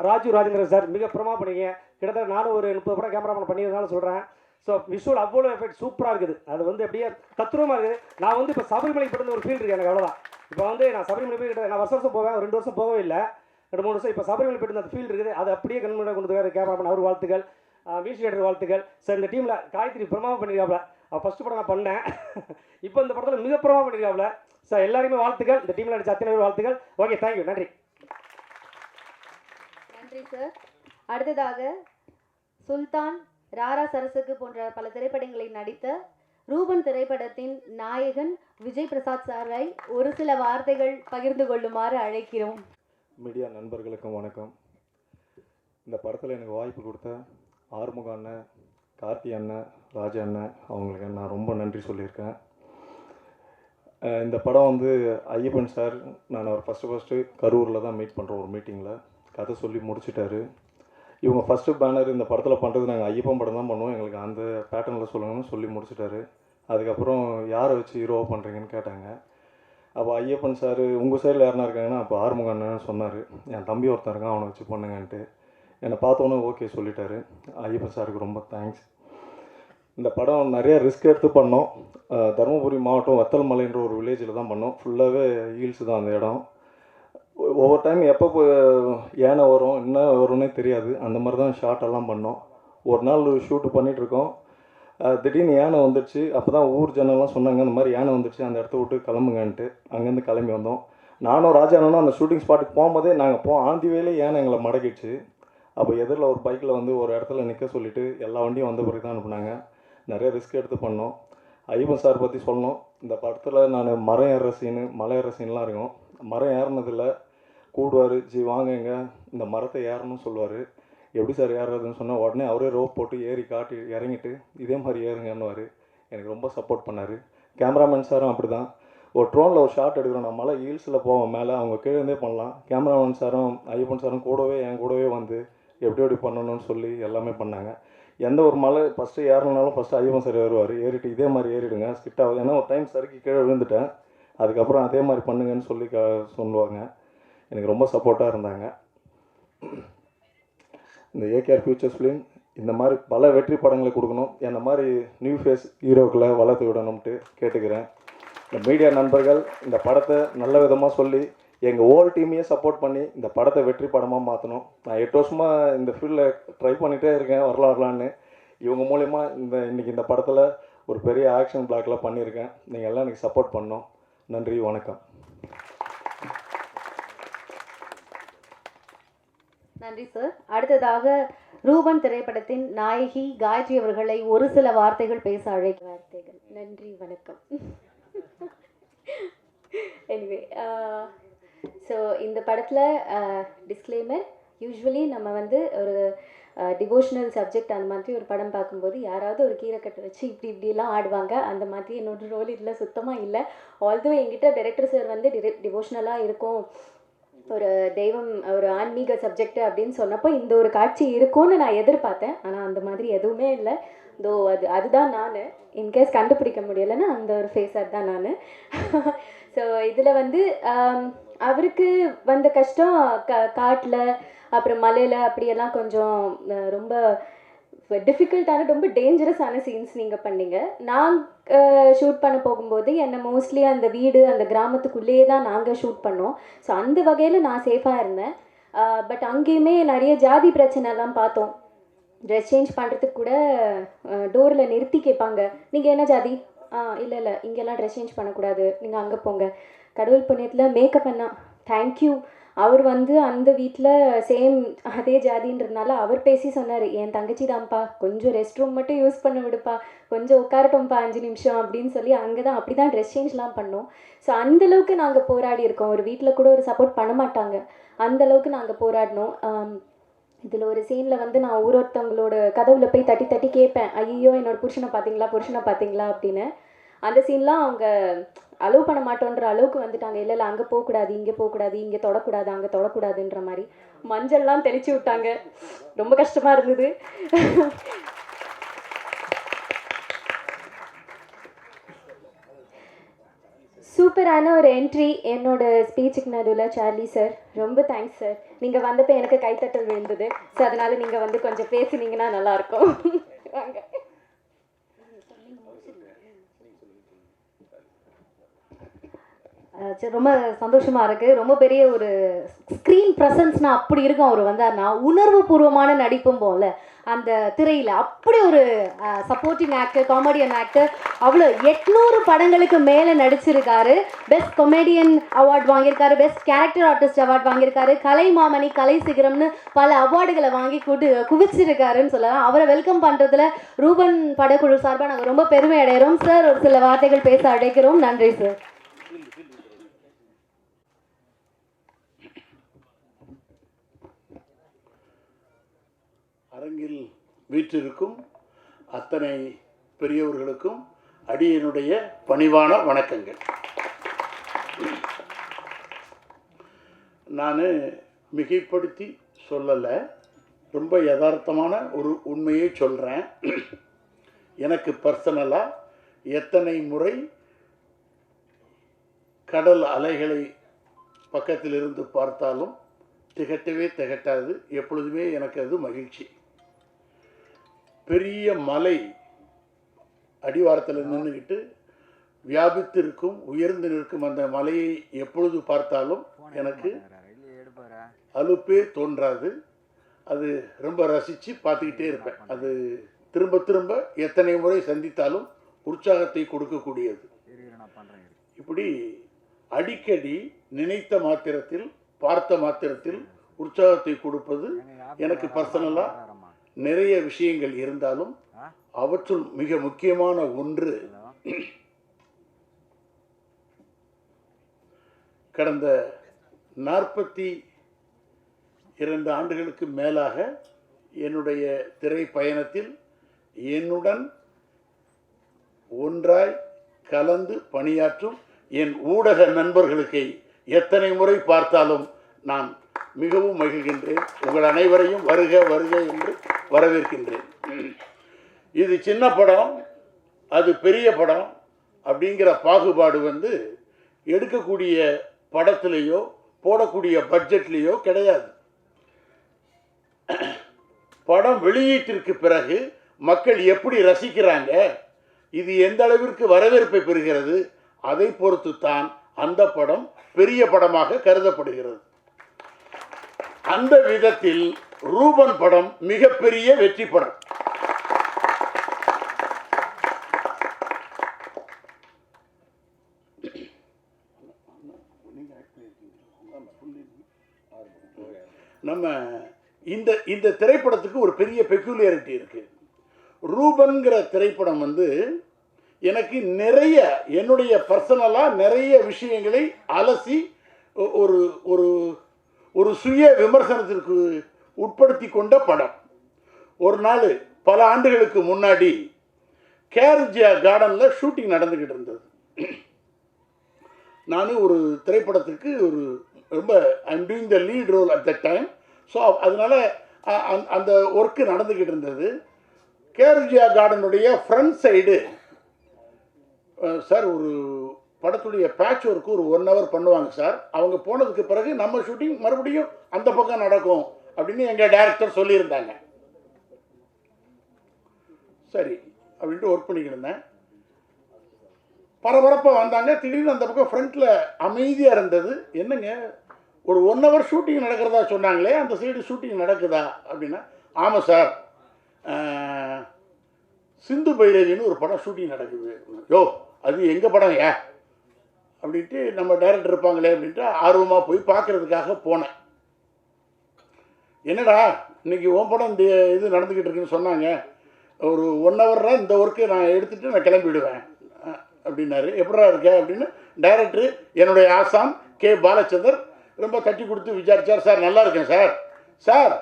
ராஜு ராஜேந்திரன் சார் மிக பிரமாதம் பண்ணியிருக்கீங்க. கிட்டத்தட்ட நானும் ஒரு 30 படம் கேமராமேன் பண்ணியிருந்தாலும் சொல்கிறேன். ஸோ விஷுவல் அவ்வளோ எஃபெக்ட் சூப்பராக இருக்குது. அது வந்து அப்படியே தத்துரமாக இருக்குது. நான் வந்து இப்போ சபரிமலை படத்தில் ஒரு ஃபீல் இருக்குது எனக்கு, அவ்வளோதான். இப்போ வந்து நான் சபரிமலை போய் நான் வருஷம் போவேன், 2 வருஷம் போகவே இல்லை, 2-3 வருஷம். இப்போ சபரிமலை போய்ட்டு அந்த ஃபீல் இருக்குது. அது அப்படியே கண்முன்னாடி கொண்டு வந்து கேமராமேன் அவர் வாழ்த்துக்கள், மியூசிக் வாழ்த்துக்கள். ஸோ இந்த டீமில் காயத்ரி பிரமாதம் பண்ணியிருக்காப்புல. ஃபஸ்ட்டு படம் நான் பண்ணேன், இப்போ இந்த படத்தில் மிக பிரமாதம் பண்ணியிருக்காப்புல. ஸோ எல்லாருமே வாழ்த்துக்கள், இந்த டீமில் நடிச்ச அத்தனை பேர் வாழ்த்துக்கள். ஓகே, தேங்க்யூ, நன்றி. நன்றி சார். அடுத்ததாக சுல்தான், ராரா சரசுக்கு போன்ற பல திரைப்படங்களில் நடித்த ரூபன் திரைப்படத்தின் நாயகன் விஜய் பிரசாத் சாரை ஒரு சில வார்த்தைகள் பகிர்ந்து கொள்ளுமாறு அழைக்கிறோம். மீடியா நண்பர்களுக்கும் வணக்கம். இந்த படத்தில் எனக்கு வாய்ப்பு கொடுத்த ஆறுமுக அண்ணன், கார்த்தி அண்ணன், ராஜா அண்ணன், அவங்களுக்கு நான் ரொம்ப நன்றி சொல்லியிருக்கேன். இந்த படம் வந்து ஐயப்பன் சார், நான் அவர் ஃபஸ்ட்டு கரூரில் தான் மீட் பண்ணுறோம், ஒரு மீட்டிங்கில் கதை சொல்லி முடிச்சிட்டாரு. இவங்க ஃபஸ்ட்டு பேனர் இந்த படத்தில் பண்ணுறது நாங்கள் ஐயப்பன் படம் தான் பண்ணுவோம், எங்களுக்கு அந்த பேட்டர்னில் சொல்லணும்னு சொல்லி முடிச்சிட்டாரு. அதுக்கப்புறம் யாரை வச்சு ஹீரோவாக பண்ணுறீங்கன்னு கேட்டாங்க. அப்போ ஐயப்பன் சார் உங்கள் சைடில் யாருனா இருக்காங்கன்னா அப்போ ஆறுமுக அண்ணன் சொன்னார், என் தம்பி ஒருத்தன் இருக்கான் அவனை வச்சு பண்ணுங்கன்ட்டு. என்னை பார்த்தோன்னே ஓகே சொல்லிட்டாரு. ஐயப்பன் சாருக்கு ரொம்ப தேங்க்ஸ். இந்த படம் நிறைய ரிஸ்க் எடுத்து பண்ணோம். தருமபுரி மாவட்டம் வத்தல்மலைன்ற ஒரு வில்லேஜில் தான் பண்ணோம். ஃபுல்லாகவே ஹீல்ஸ் தான் அந்த இடம். ஒவ்வொரு டைம் எப்போ யானை வரும் என்ன வரும்னே தெரியாது, அந்த மாதிரி தான் ஷார்ட்டெல்லாம் பண்ணோம். ஒரு நாள் ஷூட்டு பண்ணிகிட்ருக்கோம், திடீர்னு யானை வந்துடுச்சு. அப்போ தான் ஊர் ஜனம்லாம் சொன்னாங்க இந்த மாதிரி யானை வந்துடுச்சு, அந்த இடத்த விட்டு கிளம்புங்கன்ட்டு. அங்கேருந்து கிளம்பி வந்தோம். நானும் ராஜானும் அந்த ஷூட்டிங் ஸ்பாட்டுக்கு போகும்போதே நாங்கள் ஆந்திவேலே யானை எங்களை மடக்கிடுச்சு. அப்போ எதிரில் ஒரு பைக்கில் வந்து ஒரு இடத்துல நிற்க சொல்லிவிட்டு எல்லா வண்டியும் வந்த பிறகு தான் அனுப்புனாங்க. நிறைய ரிஸ்க் எடுத்து பண்ணோம். ஐயப்பன் சார் பற்றி சொல்லணும். இந்த படத்தில் நான் மரம் ஏறுற சீனு, மலை ஏறுற சீன்லாம் இருக்கும். மரம் ஏறினதில்லை, கூடுவார், ஜி வாங்குங்க இந்த மரத்தை ஏறணும்னு சொல்லுவார். எப்படி சார் ஏறுறதுன்னு சொன்னால் உடனே அவரே ரோப் போட்டு ஏறி காட்டி இறங்கிட்டு இதே மாதிரி ஏறுங்கன்னுவார். எனக்கு ரொம்ப சப்போர்ட் பண்ணார். கேமராமேன் சாரும் அப்படி தான். ஒரு ட்ரோனில் ஒரு ஷாட் எடுக்கிறோம், நான் மலை ஹீல்ஸில் போவேன் மேலே, அவங்க கீழேருந்தே பண்ணலாம். கேமராமேன் சாரும் ஐயப்பன் சாரும் என் கூடவே வந்து எப்படி பண்ணணும்னு சொல்லி எல்லாமே பண்ணாங்க. எந்த ஒரு மலை ஃபஸ்ட்டு ஏறணுனாலும் ஃபஸ்ட்டு ஐயப்பன் சார் ஏறுவார். ஏறிட்டு இதே மாதிரி ஏறிடுங்க ஸ்கிட் ஆகுது. ஏன்னா ஒரு டைம் சறுக்கி கீழே விழுந்துட்டேன், அதுக்கப்புறம் அதே மாதிரி பண்ணுங்கன்னு சொல்லி சொல்லுவாங்க. எனக்கு ரொம்ப சப்போர்ட்டாக இருந்தாங்க. இந்த ஏகேஆர் ஃபியூச்சர்ஸ் ஃபிலிம் இந்த மாதிரி பல வெற்றி படங்களை கொடுக்கணும், என்ன மாதிரி நியூ ஃபேஸ் ஹீரோக்களை வளர்த்து விடணும்ட்டு கேட்டுக்கிறேன். இந்த மீடியா நண்பர்கள் இந்த படத்தை நல்ல விதமாக சொல்லி எங்கள் ஹோல் டீமையே சப்போர்ட் பண்ணி இந்த படத்தை வெற்றி படமாக மாற்றணும். நான் 8 வருஷமாக இந்த ஃபீல்டில் ட்ரை பண்ணிகிட்டே இருக்கேன், வரலான்னு. இவங்க மூலிமா இன்றைக்கி இந்த படத்தில் ஒரு பெரிய ஆக்ஷன் பிளாக்லாம் பண்ணியிருக்கேன். நீங்கள் எல்லாம் எனக்கு சப்போர்ட் பண்ணணும். நன்றி, வணக்கம். நன்றி சார். அடுத்ததாக ரூபன் திரைப்படத்தின் நாயகி காயத்ரி அவர்களை ஒரு சில வார்த்தைகள் பேச வார்த்தைகள். நன்றி, வணக்கம். எனிவே, ஸோ இந்த படத்தில் டிஸ்க்ளைமர், யூஸ்வலி நம்ம வந்து ஒரு டிவோஷனல் சப்ஜெக்ட் அந்த மாதிரி ஒரு படம் பார்க்கும்போது யாராவது ஒரு கீரைக்கட்டை வச்சு இப்படிலாம் ஆடுவாங்க. அந்த மாதிரி என்னோடய ரோல் இதில் சுத்தமாக இல்லை. ஆல்தோ என்கிட்ட டைரக்டர் சார் வந்து டிவோஷனலாக இருக்கும், ஒரு தெய்வம், ஒரு ஆன்மீக சப்ஜெக்ட் அப்படின்னு சொன்னப்போ இந்த ஒரு காட்சி இருக்கும்னு நான் எதிர்பார்த்தேன். ஆனால் அந்த மாதிரி எதுவுமே இல்லை. தோ அதுதான் நான். இன்கேஸ் கண்டுபிடிக்க முடியலைன்னா அந்த ஒரு ஃபேஸர் தான் நான். ஸோ இதில் வந்து அவருக்கு வந்த கஷ்டம் காட்டில் அப்புறம் மலையில் அப்படியெல்லாம் கொஞ்சம் ரொம்ப டிஃபிகல்ட்டான ரொம்ப டேஞ்சரஸான சீன்ஸ் நீங்கள் பண்ணீங்க. நான் ஷூட் பண்ண போகும்போது என்னை மோஸ்ட்லி அந்த வீடு அந்த கிராமத்துக்குள்ளேயே தான் நாங்கள் ஷூட் பண்ணோம். ஸோ அந்த வகையில் நான் சேஃபாக இருந்தேன். பட் அங்கேயுமே நிறைய ஜாதி பிரச்சனைலாம் பார்த்தோம். ட்ரெஸ் சேஞ்ச் பண்ணுறதுக்கு கூட டோரில் நிறுத்தி கேட்பாங்க, நீங்கள் என்ன ஜாதி? இல்லை இல்லை, இங்கெல்லாம் ட்ரெஸ் சேஞ்ச் பண்ணக்கூடாது, நீங்கள் அங்கே போங்க. கடவுள் புண்ணியத்தில் மேக்கப் பண்ணா தேங்க்யூ. அவர் வந்து அந்த வீட்டில் சேம் அதே ஜாதின்றதுனால அவர் பேசி சொன்னார், என் தங்கச்சி தான்ப்பா, கொஞ்சம் ரெஸ்ட் ரூம் மட்டும் யூஸ் பண்ண விடுப்பா, கொஞ்சம் உட்காரட்டோம்ப்பா 5 நிமிஷம் அப்படின்னு சொல்லி அங்கே தான் அப்படி தான் ட்ரெஸ் சேஞ்ச்லாம் பண்ணோம். ஸோ அந்தளவுக்கு நாங்கள் போராடி இருக்கோம். ஒரு வீட்டில் கூட ஒரு சப்போர்ட் பண்ண மாட்டாங்க, அந்தளவுக்கு நாங்கள் போராடினோம். இதில் ஒரு சீனில் வந்து நான் ஒருத்தவங்களோட கதவுல போய் தட்டி தட்டி கேட்பேன், ஐயோ என்னோட புருஷனை பார்த்தீங்களா அப்படின்னு. அந்த சீன்லாம் அவங்க அலோவ் பண்ண மாட்டோன்ற அளவுக்கு வந்துட்டாங்க. இல்லை இல்லை, அங்கே போகக்கூடாது, இங்கே போகக்கூடாது, இங்கே தொடக்கூடாது, அங்கே தொடக்கூடாதுன்ற மாதிரி மஞ்சள்லாம் தெளிச்சு விட்டாங்க. ரொம்ப கஷ்டமாக இருந்தது. சூப்பரான ஒரு என்ட்ரி என்னோட ஸ்பீச்சுக்கு நடுவில். சார்லி சார் ரொம்ப தேங்க்ஸ் சார். நீங்கள் வந்தப்போ எனக்கு கைத்தட்டல் விழுந்தது. ஸோ அதனால் நீங்கள் வந்து கொஞ்சம் பேசுனீங்கன்னா நல்லாயிருக்கும். வாங்க. ரொம்ப சந்தோஷமாக இருக்குது. ரொம்ப பெரிய ஒரு ஸ்க்ரீன் ப்ரெசன்ஸ்னால் அப்படி இருக்கும். அவர் வந்தார்னா உணர்வு பூர்வமான நடிப்பும் போல அந்த திரையில் அப்படி ஒரு சப்போர்ட்டிங் ஆக்டர், காமெடியன் ஆக்டர். அவ்வளோ 800 படங்களுக்கு மேலே நடிச்சிருக்காரு. பெஸ்ட் கொமேடியன் அவார்ட் வாங்கியிருக்காரு, பெஸ்ட் கேரக்டர் ஆர்டிஸ்ட் அவார்ட் வாங்கியிருக்காரு, கலைமாமணி, கலை சிகரம்னு பல அவார்டுகளை வாங்கி குவிச்சிருக்காருன்னு சொல்லலாம். அவரை வெல்கம் பண்ணுறதுல ரூபன் படக்குழு சார்பாக நாங்கள் ரொம்ப பெருமை அடைகிறோம். சார் ஒரு சில வார்த்தைகள் பேச அழைக்கிறோம். நன்றி சார். அரங்கில் வீற்றிருக்கும் அத்தனை பெரியவர்களுக்கும் அடியனுடைய பணிவான வணக்கங்கள். நான் மிகைப்படுத்தி சொல்லலை, ரொம்ப யதார்த்தமான ஒரு உண்மையை சொல்கிறேன். எனக்கு பர்சனலாக எத்தனை முறை கடல் அலைகளை பக்கத்திலிருந்து பார்த்தாலும் திகட்டாது. எப்பொழுதுமே எனக்கு அது மகிழ்ச்சி. பெரிய மலை அடிவாரத்தில் நின்றுக்கிட்டு வியாபித்திருக்கும், உயர்ந்து நிற்கும் அந்த மலையை எப்பொழுது பார்த்தாலும் எனக்கு அலுப்பே தோன்றாது. அது ரொம்ப ரசித்து பார்த்துக்கிட்டே இருப்பேன். அது திரும்ப திரும்ப எத்தனை முறை சந்தித்தாலும் உற்சாகத்தை கொடுக்கக்கூடியது. இப்படி அடிக்கடி நினைத்த மாத்திரத்தில், பார்த்த மாத்திரத்தில் உற்சாகத்தை கொடுப்பது எனக்கு பர்சனலாக நிறைய விஷயங்கள் இருந்தாலும் அவற்றுள் மிக முக்கியமான ஒன்று, கடந்த 42 ஆண்டுகளுக்கு மேலாக என்னுடைய திரை பயணத்தில் என்னுடன் ஒன்றாய் கலந்து பணியாற்றும் என் ஊடக நண்பர்களுக்கு எத்தனை முறை பார்த்தாலும் நான் மிகவும் மகிழ்கின்றேன். உங்கள் அனைவரையும் வருக வருக என்று வரவேற்கின்றேன். இது சின்ன படம், அது பெரிய படம் அப்படிங்கிற பாகுபாடு வந்து எடுக்கக்கூடிய படத்துலேயோ போடக்கூடிய பட்ஜெட்லேயோ கிடையாது. படம் வெளியீட்டிற்கு பிறகு மக்கள் எப்படி ரசிக்கிறாங்க, இது எந்த அளவிற்கு வரவேற்பை பெறுகிறது, அதை பொறுத்து தான் அந்த படம் பெரிய படமாக கருதப்படுகிறது. அந்த விதத்தில் ரூபன் படம் மிகப்பெரிய வெற்றி படம். நம்ம இந்த திரைப்படத்துக்கு ஒரு பெரிய பெக்யூலியாரிட்டி இருக்கு. ரூபன்கிற திரைப்படம் வந்து எனக்கு நிறைய என்னுடைய பர்சனலாக நிறைய விஷயங்களை அலசி ஒரு ஒரு ஒரு சுய விமர்சனத்திற்கு உட்படுத்தி கொண்ட படம். ஒரு நாள் பல ஆண்டுகளுக்கு முன்னாடி கேர்ஜியா கார்டனில் ஷூட்டிங் நடந்துக்கிட்டு இருந்தது. நான் ஒரு திரைப்படத்துக்கு ஒரு ரொம்ப I'm doing the lead role at that time. So அதனால் அந்த ஒர்க்கு நடந்துக்கிட்டு இருந்தது. கேர்ஜியா கார்டனுடைய ஃப்ரண்ட் சைடு, சார் ஒரு படத்துடைய பேட்ச் ஒர்க்கு ஒரு 1 hour பண்ணுவாங்க சார், அவங்க போனதுக்கு பிறகு நம்ம ஷூட்டிங் மறுபடியும் அந்த பக்கம் நடக்கும் அப்படின்னு எங்கள் டைரக்டர் சொல்லியிருந்தாங்க. சரி அப்படின்ட்டு ஒர்க் பண்ணிக்கிட்டு இருந்தேன். பரபரப்பாக வந்தாங்க. திடீர்னு அந்த பக்கம் ஃப்ரண்ட்டில் அமைதியாக இருந்தது. என்னங்க ஒரு 1 hour ஷூட்டிங் நடக்கிறதா சொன்னாங்களே, அந்த சைடு ஷூட்டிங் நடக்குதா அப்படின்னா, ஆமாம் சார், சிந்து பைரவின்னு ஒரு படம் ஷூட்டிங் நடக்குது. யோ அது எங்கள் படம் அப்படின்ட்டு நம்ம டைரக்டர் இருப்பாங்களே அப்படின்ட்டு ஆர்வமாக போய் பார்க்குறதுக்காக போனேன். என்னடா இன்னைக்கு உன் படம் இந்த இது நடந்துக்கிட்டு இருக்குன்னு சொன்னாங்க, ஒரு 1 hour இந்த ஒர்க்கை நான் எடுத்துகிட்டு நான் கிளம்பிடுவேன் அப்படின்னாரு. எப்படா இருக்க அப்படின்னு டைரக்டர் என்னுடைய ஆசான் கே பாலச்சந்தர் ரொம்ப தட்டி கொடுத்து விசாரிச்சார். சார் நல்லா இருக்கேன் சார். சார்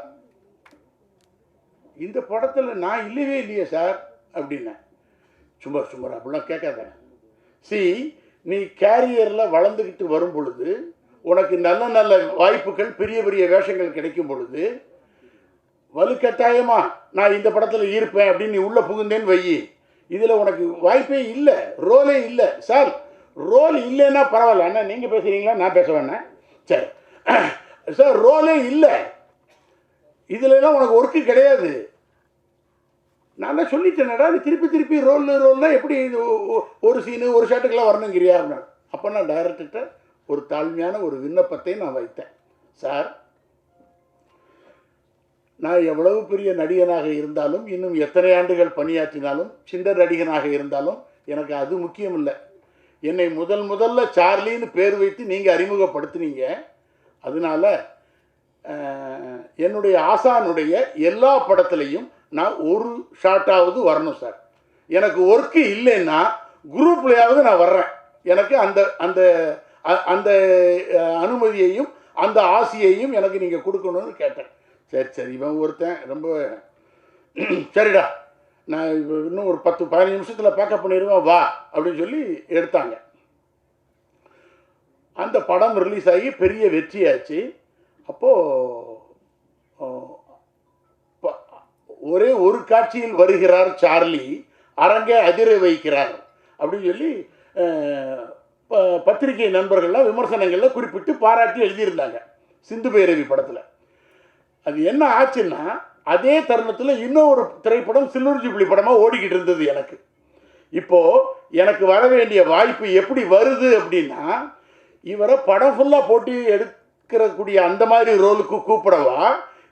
இந்த படத்தில் நான் இல்லவே இல்லையே சார் அப்படின்னேன். சும்மா சும்மா அப்படிலாம் கேட்காத. நீ கேரியரில் வளர்ந்துக்கிட்டு வரும் பொழுது, உனக்கு நல்ல நல்ல வாய்ப்புகள், பெரிய பெரிய வேஷங்கள் கிடைக்கும் பொழுது, வலுக்கட்டாயமா நான் இந்த படத்தில் இருப்பேன் அப்படின்னு நீ உள்ளே புகுந்தேன்னு வை, இதில் உனக்கு வாய்ப்பே இல்லை, ரோலே இல்லை. சார் ரோல் இல்லைன்னா பரவாயில்ல அண்ணா, நீங்கள் பேசுகிறீங்களா நான் பேச வேணேன். சரி சார், ரோலே இல்லை, இதுலலாம் உனக்கு ஒர்க்கு கிடையாது. நான் தான் சொல்லிட்டேனடா, நீ திருப்பி திருப்பி ரோல்னா எப்படி ஒரு சீனு ஒரு ஷாட்டுக்கெல்லாம் வரணுங்கிறியா அப்படின்னா. அப்போ நான் டைரக்டர்கிட்ட ஒரு தாழ்மையான ஒரு விண்ணப்பத்தை நான் வைத்தேன். சார், நான் எவ்வளவு பெரிய நடிகனாக இருந்தாலும், இன்னும் எத்தனை ஆண்டுகள் பணியாற்றினாலும், சின்ன நடிகனாக இருந்தாலும் எனக்கு அது முக்கியம் இல்லை. என்னை முதல்ல சார்லின்னு பேர் வைத்து நீங்கள் அறிமுகப்படுத்தினீங்க. அதனால என்னுடைய ஆசானுடைய எல்லா படத்துலையும் நான் ஒரு ஷாட்டாவது வரணும் சார். எனக்கு ஒர்க்கு இல்லைன்னா குரூப்லையாவது நான் வர்றேன். எனக்கு அந்த அந்த அந்த அனுமதியையும் அந்த ஆசையையும் எனக்கு நீங்கள் கொடுக்கணும்னு கேட்டேன். சரி இவன் ஒருத்தன் ரொம்ப சரிடா, நான் இன்னும் ஒரு 10-15 நிமிஷத்தில் பேக்கப் பண்ணிடுவேன் வா அப்படின்னு சொல்லி எடுத்தாங்க. அந்த படம் ரிலீஸ் ஆகி பெரிய வெற்றியாச்சு. அப்போது ஒரே ஒரு காட்சியில் வருகிறார் சார்லி, அரங்கை அதிர வைக்கிறார் அப்படின்னு சொல்லி பத்திரிகை நண்பர்கள்லாம் விமர்சனங்களில் குறிப்பிட்டு பாராட்டி எழுதியிருந்தாங்க சிந்து பைரவி படத்தில். அது என்ன ஆச்சுன்னா, அதே தருணத்தில் இன்னொரு திரைப்படம் சில்வர் ஜூப்ளி படமாக ஓடிக்கிட்டு இருந்தது எனக்கு. இப்போது எனக்கு வர வேண்டிய வாய்ப்பு எப்படி வருது அப்படின்னா, இவரை படம் ஃபுல்லாக போட்டு எடுக்கிறக்கூடிய அந்த மாதிரி ரோலுக்கு கூப்பிடவா,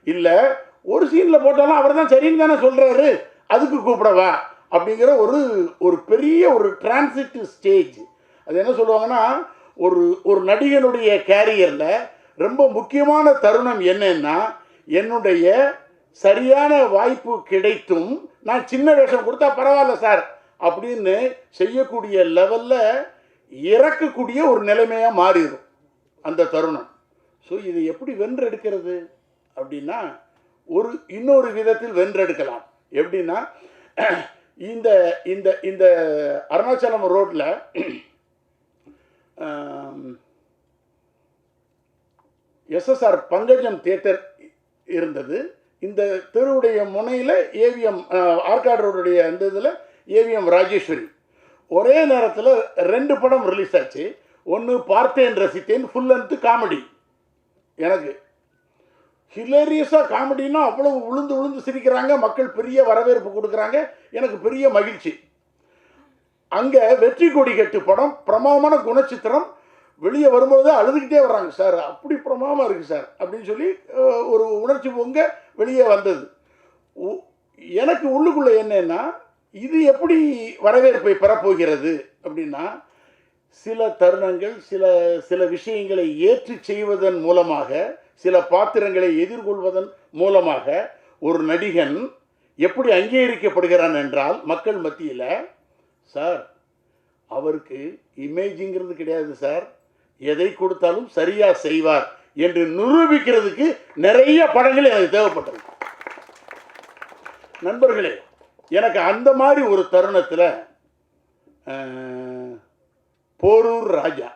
இல்லை ஒரு சீனில் போட்டாலும் அவர் தான் சரின்னு தானே சொல்கிறாரு அதுக்கு கூப்பிடவா அப்படிங்கிற ஒரு பெரிய ஒரு டிரான்சிட் ஸ்டேஜ். அது என்ன சொல்லுவாங்கன்னா, ஒரு நடிகனுடைய கேரியரில் ரொம்ப முக்கியமான தருணம் என்னன்னா, என்னுடைய சரியான வாய்ப்பு கிடைத்தும் நான் சின்ன வேஷம் கொடுத்தா பரவாயில்ல சார் அப்படின்னு செய்யக்கூடிய லெவலில் இறக்கக்கூடிய ஒரு நிலைமையாக மாறிடும் அந்த தருணம். ஸோ இது எப்படி வென்றெடுக்கிறது அப்படின்னா, இன்னொரு விதத்தில் வென்றெடுக்கலாம். எப்படின்னா, இந்த இந்த இந்த அருணாச்சலம் ரோட்டில் எஸ்எஸ்ஆர் பங்கஜம் தியேட்டர் இருந்தது. இந்த தெருவுடைய முனையில் ஏவிஎம் ஆர்காட் ரோடுடைய அந்த இதில் ஏவிஎம் ராஜேஸ்வரி. ஒரே நேரத்தில் 2 படம் ரிலீஸ் ஆச்சு. ஒன்று பார்த்தேன் ரசித்தேன், ஃபுல் லென்த்து காமெடி. எனக்கு ஹிலேரியஸாக காமெடின்னா அவ்வளவு உளுந்து சிரிக்கிறாங்க, மக்கள் பெரிய வரவேற்பு கொடுக்குறாங்க, எனக்கு பெரிய மகிழ்ச்சி. அங்கே வெற்றி கொடி கட்டு படம் பிரமாதமான குணச்சித்திரம், வெளியே வரும்போது அழுதுகிட்டே வர்றாங்க சார், அப்படி பிரமாதமாக இருக்குது சார் அப்படின்னு சொல்லி ஒரு உணர்ச்சி பொங்க வெளியே வந்தது. எனக்கு உள்ளுக்குள்ளே என்னன்னா, இது எப்படி வரவேற்பை பெறப்போகிறது அப்படின்னா, சில தருணங்கள் சில விஷயங்களை ஏற்று செய்வதன் மூலமாக, சில பாத்திரங்களை எதிர்கொள்வதன் மூலமாக ஒரு நடிகன் எப்படி அங்கீகரிக்கப்படுகிறான் என்றால், மக்கள் மத்தியில் சார் அவருக்கு இமேஜிங்கிறது கிடையாது சார், எதை கொடுத்தாலும் சரியாக செய்வார் என்று நிரூபிக்கிறதுக்கு நிறைய படங்கள் எனக்கு தேவைப்பட்டது. நண்பர்களே, எனக்கு அந்த மாதிரி ஒரு தருணத்தில் போரூர் ராஜா,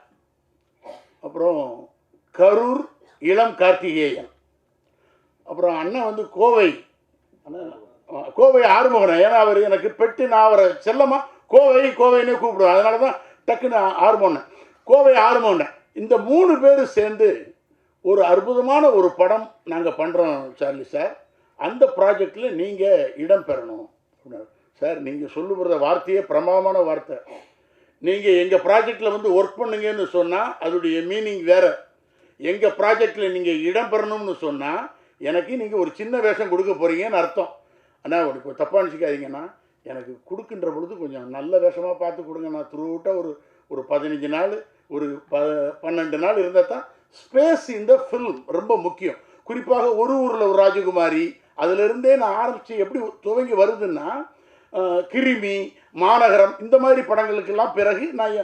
அப்புறம் கரூர் இளம் கார்த்திகேயன், அப்புறம் அண்ணன் வந்து கோவை ஆறுமுகன். ஏன்னா அவர் எனக்கு பெட்டு, நான் அவரை செல்லமாக கோவைன்னு கூப்பிடுவேன், அதனால தான் டக்குன்னு ஆறுமுகன், கோவை ஆறுமுகன். இந்த 3 பேர் சேர்ந்து ஒரு அற்புதமான ஒரு படம் நாங்கள் பண்ணுறோம் சார்லி சார், அந்த ப்ராஜெக்டில் நீங்கள் இடம் பெறணும் அப்படின்னாரு. சார் நீங்கள் சொல்லுகிற வார்த்தையே பிரமாதமான வார்த்தை. நீங்கள் எங்கள் ப்ராஜெக்டில் வந்து ஒர்க் பண்ணுங்கன்னு சொன்னால் அதோடைய மீனிங் வேறு. எங்கள் ப்ராஜெக்டில் நீங்கள் இடம் பெறணும்னு சொன்னால் எனக்கு நீங்கள் ஒரு சின்ன வேஷம் கொடுக்க போகிறீங்கன்னு அர்த்தம். ஆனால் இப்போ தப்பாக நினச்சிக்காதீங்கன்னா, எனக்கு கொடுக்கின்ற பொழுது கொஞ்சம் நல்ல வேஷமாக பார்த்து கொடுங்க. நான் த்ரூஅவுட்டாக ஒரு 15 நாள் ஒரு 12 நாள் இருந்தால் தான் ஸ்பேஸ் இந்த ஃபில்ம் ரொம்ப முக்கியம். குறிப்பாக ஒரு ஊரில் ஒரு ராஜகுமாரி, அதிலிருந்தே நான் ஆரம்பித்து எப்படி துவங்கி வருதுன்னா, கிருமி, மாநகரம், இந்த மாதிரி படங்களுக்கெல்லாம் பிறகு நான்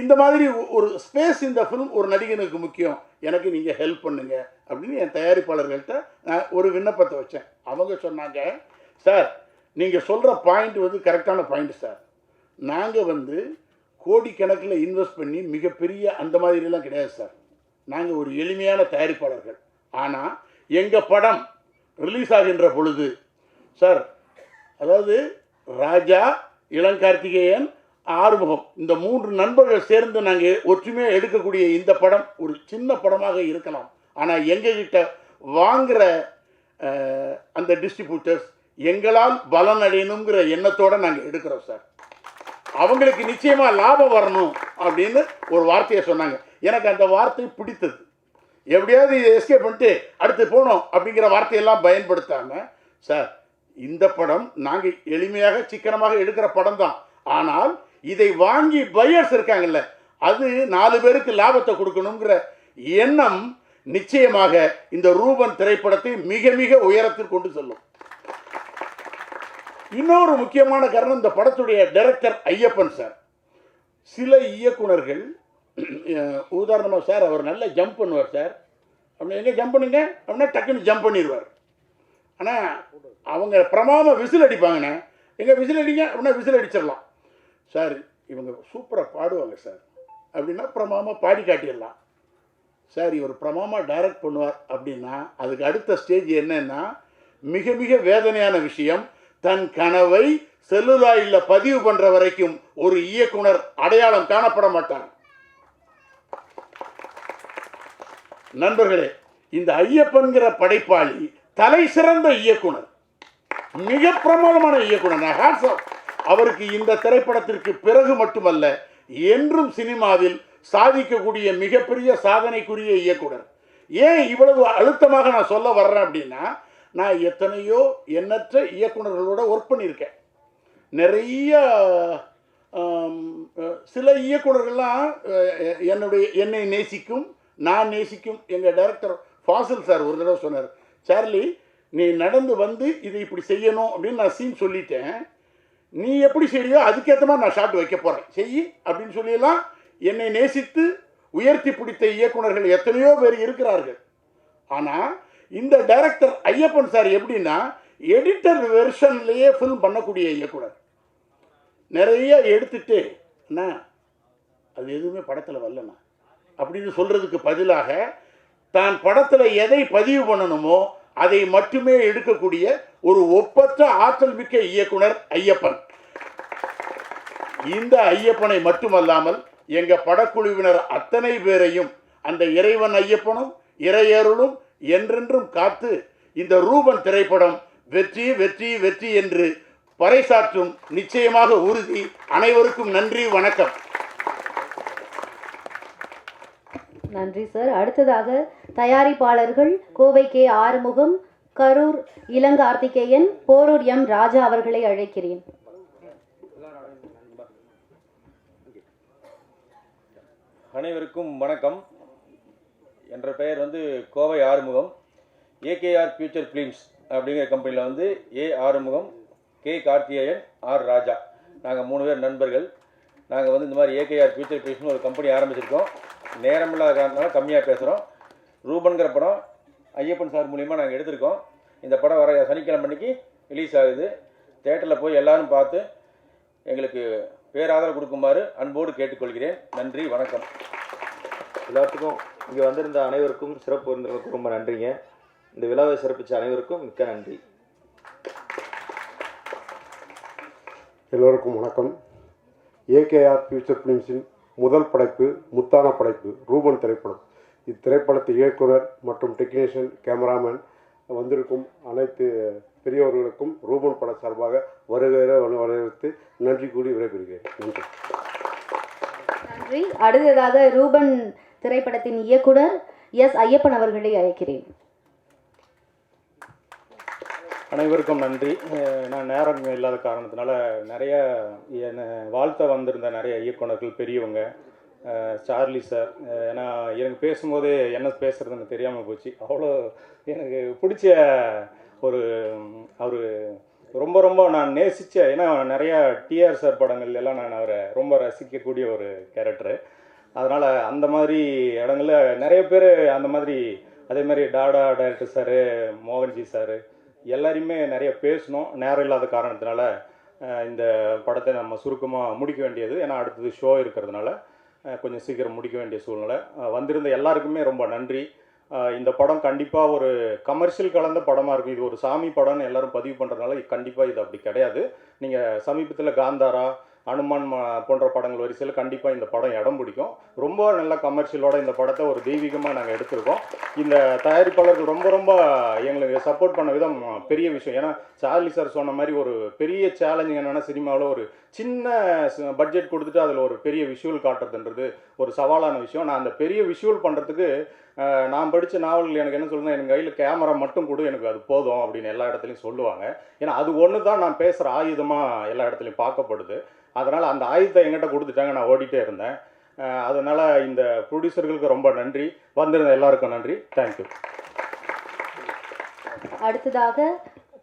இந்த மாதிரி ஒரு ஸ்பேஸ் இந்த ஃபில்ம் ஒரு நடிகனுக்கு முக்கியம், எனக்கு நீங்கள் ஹெல்ப் பண்ணுங்க அப்படின்னு என் தயாரிப்பாளர்கள்ட்ட நான் ஒரு விண்ணப்பத்தை வச்சேன். அவங்க சொன்னாங்க, சார் நீங்கள் சொல்கிற பாயிண்ட் வந்து கரெக்டான பாயிண்ட் சார். நாங்கள் கோடிக்கணக்கில் இன்வெஸ்ட் பண்ணி மிகப்பெரிய அந்த மாதிரிலாம் கிடையாது சார். நாங்கள் ஒரு எளிமையான தயாரிப்பாளர்கள். ஆனால் எங்கள் படம் ரிலீஸ் ஆகின்ற பொழுது சார், அதாவது ராஜா, இளங்கார்த்திகேயன், ஆறுமுகம், இந்த 3 நண்பர்கள் சேர்ந்து நாங்கள் ஒற்றுமையாக எடுக்கக்கூடிய இந்த படம் ஒரு சின்ன படமாக இருக்கலாம். ஆனால் எங்ககிட்ட வாங்குகிற அந்த டிஸ்ட்ரிபியூட்டர்ஸ் எங்களால் பலன் அடையணுங்கிற எண்ணத்தோடு நாங்கள் எடுக்கிறோம் சார். அவங்களுக்கு நிச்சயமாக லாபம் வரணும் அப்படின்னு ஒரு வார்த்தையை சொன்னாங்க. எனக்கு அந்த வார்த்தை பிடித்தது. எப்படியாவது இதை எஸ்கேப் பண்ணிட்டு அடுத்து போனோம் அப்படிங்கிற வார்த்தையெல்லாம் பயன்படுத்தாமல், சார் இந்த படம் நாங்கள் எளிமையாக சிக்கனமாக எடுக்கிற படம் தான், ஆனால் இதை வாங்கி பையர்ஸ் இருக்காங்கல்ல, அது 4 பேருக்கு லாபத்தை கொடுக்கணுங்கிற எண்ணம் நிச்சயமாக இந்த ரூபன் திரைப்படத்தை மிக மிக உயரத்தில் கொண்டு செல்லும். இன்னொரு முக்கியமான காரணம், இந்த படத்துடைய டைரக்டர் ஐயப்பன் சார். சில இயக்குனர்கள் உதாரணமாக சார், அவர் நல்லா ஜம்ப் பண்ணுவார் சார், அப்படி எங்கே ஜம்ப் பண்ணுங்க அப்படின்னா டக்குன்னு ஜம்ப் பண்ணிடுவார். ஆனால் அவங்க பிரமாதமாக விசில் அடிப்பாங்கண்ணே, எங்கே விசில் அடிங்க அப்படின்னா விசில் அடிச்சிடலாம் சார். இவங்க சூப்பராக பாடுவாங்க சார் அப்படின்னா பிரமாதமாக பாடி காட்டிடலாம் சார். இவர் பிரமாதமாக டைரக்ட் பண்ணுவார் அப்படின்னா அதுக்கு அடுத்த ஸ்டேஜ் என்னன்னா, மிக மிக வேதனையான விஷயம், தன் கனவை செல்லுலாயில் பதிவு பண்ணுற வரைக்கும் ஒரு இயக்குனர் அடையாளம் காணப்பட மாட்டார். நண்பர்களே, இந்த ஐயப்பன்கிற படைப்பாளி தலை சிறந்த இயக்குனர், மிக பிரமாதமான இயக்குனர். அவருக்கு இந்த திரைப்படத்திற்கு பிறகு மட்டுமல்ல, என்றும் சினிமாவில் சாதிக்கக்கூடிய மிகப்பெரிய சாதனைக்குரிய இயக்குனர். ஏன் இவ்வளவு அழுத்தமாக நான் சொல்ல வர்றேன் அப்படின்னா, நான் எத்தனையோ எண்ணற்ற இயக்குனர்களோட ஒர்க் பண்ணியிருக்கேன். நிறைய சில இயக்குனர்கள்லாம் என்னை நேசிக்கும், நான் நேசிக்கும். எங்கள் டைரக்டர் ஃபாசில் சார் ஒரு தடவை சொன்னார், சார்லி நீ நடந்து வந்து இதை இப்படி செய்யணும் அப்படின்னு நான் சீன் சொல்லிட்டேன், நீ எப்படி செய்யறியோ அதுக்கேற்ற மாதிரி நான் ஷாட் வைக்க போகிறேன், செய் அப்படின்னு சொல்லியெல்லாம் என்னை நேசித்து உயர்த்தி பிடித்த இயக்குனர்கள் எத்தனையோ பேர் இருக்கிறார்கள். ஆனால் இந்த டைரக்டர் ஐயப்பன் சார் எப்படின்னா, எடிட்டர் வெர்ஷன்லேயே ஃபில்ம் பண்ணக்கூடிய இயக்குனர். நிறைய எடுத்துட்டு அண்ணா அது எதுவுமே படத்தில் வரலண்ணா அப்படின்னு சொல்கிறதுக்கு பதிலாக தான் படத்தில் எதை பதிவு பண்ணணுமோ அதை மட்டுமே எடுக்கக்கூடிய ஒரு ஒப்பற்ற ஆற்றல் மிக்க இயக்குனர் ஐயப்பன். இந்த ஐயப்பனை மட்டுமல்லாமல் எங்கள் படக்குழுவினர் அத்தனை பேரையும் அந்த இறைவன் ஐயப்பனும் இறையருளும் என்றென்றும் காத்து இந்த ரூபன் திரைப்படம் வெற்றி வெற்றி வெற்றி என்று பறைசாற்றும் நிச்சயமாக உறுதி. அனைவருக்கும் நன்றி, வணக்கம். நன்றி சார். அடுத்ததாக தயாரிப்பாளர்கள் கோவை கே. ஆறுமுகம், கரூர் இளங்கார்த்திகேயன், போரூர் எம். ராஜா அவர்களை அழைக்கிறேன். அனைவருக்கும் வணக்கம். என்ற பெயர் Kovai Arumugam. AKR future films அப்படிங்கிற கம்பெனியில் ஏ. ஆறுமுகம், கே. கார்த்திகேயன், ஆர். ராஜா, நாங்கள் 3 பேர் நண்பர்கள். நாங்கள் இந்த மாதிரி ஏகேஆர் ஃபியூச்சர் ஃபிலிம்ஸ்னு ஒரு கம்பெனி ஆரம்பிச்சிருக்கோம். நேரமில்லாத காரணத்தினால கம்மியாக பேசுகிறோம். ரூபன்கிற படம் ஐயப்பன் சார் மூலிமா நாங்கள் எடுத்திருக்கோம். இந்த படம் வர சனிக்கிழமை அன்னைக்கு ரிலீஸ் ஆகுது. தேட்டரில் போய் எல்லாரும் பார்த்து எங்களுக்கு பேராதரவு கொடுக்குமாறு அன்போடு கேட்டுக்கொள்கிறேன். நன்றி, வணக்கம். எல்லாத்துக்கும் இங்கே வந்திருந்த அனைவருக்கும், சிறப்பு விருந்தினர்களுக்கும் ரொம்ப நன்றிங்க. இந்த விழாவை சிறப்பித்த அனைவருக்கும் மிக்க நன்றி. எல்லோருக்கும் வணக்கம். ஏகேஆர் ஃபியூச்சர் ஃபிலிம்ஸின் முதல் படைப்பு, முத்தான படைப்பு ரூபன் திரைப்படம். இத்திரைப்படத்தை இயக்குனர் மற்றும் டெக்னீஷியன், கேமராமேன் வந்திருக்கும் அனைத்து பெரியவர்களுக்கும் ரூபன் பட சார்பாக வரவேற்று நன்றி கூறி விடைபெறுகிறேன். நன்றி. நன்றி. அடுத்ததாக ரூபன் திரைப்படத்தின் இயக்குனர் எஸ் ஐயப்பன் அவர்களை அழைக்கிறேன். அனைவருக்கும் நன்றி. நான் நேரம் இல்லாத காரணத்தினால நிறைய என்னை வாழ்த்த வந்திருந்த நிறைய இயக்குனர்கள் பெரியவங்க, சார்லி சார், ஏன்னா எனக்கு பேசும்போதே என்ன பேசுகிறதுன்னு தெரியாமல் போச்சு. அவ்வளோ எனக்கு பிடிச்ச ஒரு அவர் ரொம்ப ரொம்ப நான் நேசித்த, ஏன்னா நிறையா டிஆர் சார் படங்கள் எல்லாம் நான் அவரை ரொம்ப ரசிக்கக்கூடிய ஒரு கேரக்டரு. அதனால் அந்த மாதிரி இடங்களில் நிறைய பேர் அந்த மாதிரி, அதே மாதிரி Tata director sir, Mohan G sir எல்லாரையுமே நிறைய பேசணும். நேரம் இல்லாத காரணத்தினால இந்த படத்தை நம்ம சுருக்கமாக முடிக்க வேண்டியது, ஏன்னா அடுத்தது ஷோ இருக்கிறதுனால கொஞ்சம் சீக்கிரம் முடிக்க வேண்டிய சூழ்நிலை. வந்திருந்த எல்லாருக்குமே ரொம்ப நன்றி. இந்த படம் கண்டிப்பாக ஒரு கமர்ஷியல் கலந்த படமாக இருக்கும். இது ஒரு சாமி படம்னு எல்லாரும் பதிவு பண்ணுறதுனால கண்டிப்பாக இது அப்படி கிடையாது. நீங்கள் சமீபத்தில் காந்தாரா, அனுமான் போன்ற படங்கள் வரிசையில் கண்டிப்பாக இந்த படம் இடம் பிடிக்கும். ரொம்ப நல்ல கமர்ஷியலோட இந்த படத்தை ஒரு தெய்வீகமாக நாங்கள் எடுத்திருக்கோம். இந்த தயாரிப்பாளர்கள் ரொம்ப ரொம்ப எங்களுக்கு சப்போர்ட் பண்ண விதம் பெரிய விஷயம். ஏன்னா சார்லி சார் சொன்ன மாதிரி ஒரு பெரிய சேலஞ்சிங் என்னென்னா, சினிமாவில் ஒரு சின்ன பட்ஜெட் கொடுத்துட்டு அதில் ஒரு பெரிய விஷுவல் காட்டுறதுன்றது ஒரு சவாலான விஷயம். நான் அந்த பெரிய விஷுவல் பண்ணுறதுக்கு நான் படித்த நாவல்கள் எனக்கு என்ன சொல்லுன்னா, எனக்கு கையில் கேமரா மட்டும் கொடு, எனக்கு அது போதும் அப்படின்னு எல்லா இடத்துலையும் சொல்லுவாங்க. ஏன்னா அது ஒன்று தான் நான் பேசுகிற ஆயுதமாக எல்லா இடத்துலையும் பார்க்கப்படுது. அதனால் அந்த ஆயுதத்தை என்கிட்ட கொடுத்துட்டாங்க, நான் ஓடிட்டே இருந்தேன். அதனால் இந்த ப்ரொடியூசர்களுக்கு ரொம்ப நன்றி, வந்திருந்த எல்லாருக்கும் நன்றி. தேங்க்யூ. அடுத்ததாக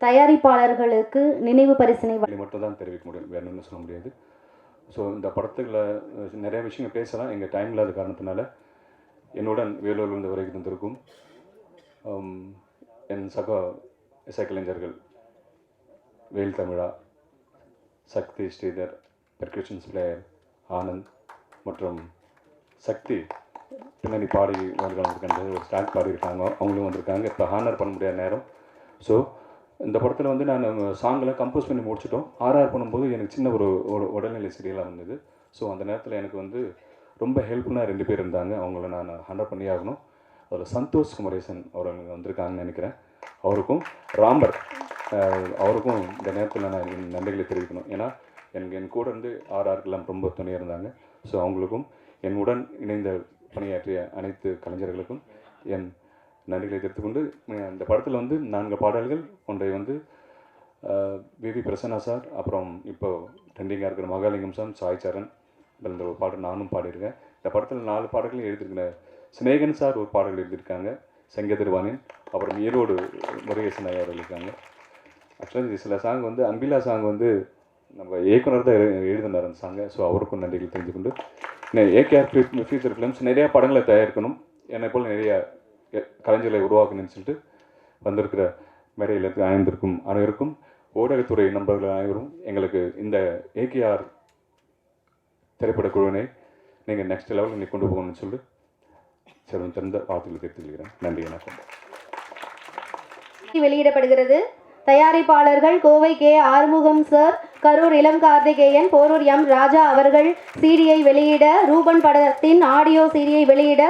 தயாரிப்பாளர்களுக்கு நினைவு பரிசினை மட்டும் தான் தெரிவிக்க முடியும், வேற ஒன்றும் சொல்ல முடியாது. ஸோ இந்த படத்துக்குள்ள நிறைய விஷயங்கள் பேசலாம், எங்கள் டைம் இல்லாத காரணத்தினால என்னுடன் வேலூரிலிருந்து வரைக்கும் இருந்திருக்கும் என் சக இசைக்கலைஞர்கள் வேல் தமிழா, சக்தி ஸ்ரீதர், பெர்கஷன்ஸ் பிளேயர் ஆனந்த் மற்றும் சக்தி பின்னணி பாடி வந்திருக்காங்க, ஒரு ஸ்டாண்ட் பாடியிருக்காங்க, அவங்களும் வந்திருக்காங்க. இப்போ ஹானர் பண்ண முடியாத நேரம். ஸோ இந்த படத்தில் வந்து நான் சாங்கெல்லாம் கம்போஸ் பண்ணி முடிச்சிட்டோம். ஆர்ஆர் பண்ணும்போது எனக்கு சின்ன ஒரு உடல்நிலை சரியில்லாக வந்தது. ஸோ அந்த நேரத்தில் எனக்கு வந்து ரொம்ப ஹெல்ப்ஃபுல்லாக 2 பேர் இருந்தாங்க, அவங்கள நான் ஹேண்டல் பண்ணி ஆகணும். அதில் சந்தோஷ் குமரேசன் அவர்கள் வந்திருக்காங்கன்னு நினைக்கிறேன். அவருக்கும் ராம்பர் அவருக்கும் இந்த நேரத்தில் நான் நன்றிகளை தெரிவிக்கணும். ஏன்னா என் கூட இருந்து ஆர்ஆருக்கெல்லாம் ரொம்ப துணையாக இருந்தாங்க. ஸோ அவங்களுக்கும் என்னுடன் இணைந்த பணியாற்றிய அனைத்து கலைஞர்களுக்கும் என் நன்றிகளை தெரிவித்துக்கொண்டு, இந்த படத்தில் வந்து 4 பாடல்கள், ஒன்றை வந்து விவி பிரசன்னா சார், அப்புறம் இப்போ ட்ரெண்டிங்காக இருக்கிற மகாலிங்கம் சார், சாய் சரண், இந்த ஒரு பாடல் நானும் பாடியிருக்கேன். இந்த படத்தில் 4 பாடல்கள் எழுதியிருக்கிற சினேகன் சார் ஒரு பாடல் எழுதியிருக்காங்க, செங்கதிர்வானின், அப்புறம் ஈரோடு முருகேசன் ஐயா இருக்காங்க. ஆக்சுவலாக சில சாங் வந்து அன்பிலா சாங் வந்து நம்ம இயக்குனர் தான் எழுதினார் அந்த சாங்கை. ஸோ அவருக்கும் நன்றிகள் தெரிஞ்சுக்கொண்டு, ஏகேஆர் ஃபியூச்சர் ஃபிலிம்ஸ் நிறையா படங்களை தயாரிக்கணும், என்னை போல் நிறைய கலைஞர்களை உருவாக்கணும்னு சொல்லிட்டு வந்திருக்கிற மேடையில் அனைந்திருக்கும் அனைவருக்கும், ஊடகத்துறை நண்பர்கள் அனைவரும் எங்களுக்கு இந்த ஏகேஆர் திரைப்பட குழுவினை நீங்கள் நெக்ஸ்ட் லெவலில் நீ கொண்டு போகணும்னு சொல்லி சிறந்த சிறந்த வாழ்த்துக்களை தெரிவித்துக்கிறேன். நன்றி, வணக்கம். வெளியிடப்படுகிறது. தயாரிப்பாளர்கள் கோவை கே ஆறுமுகம் சார், கரூர் இளம் கார்த்திகேயன், போரூர் எம் ராஜா அவர்கள் சிடியை வெளியிட, ரூபன் படத்தின் ஆடியோ சிடியை வெளியிட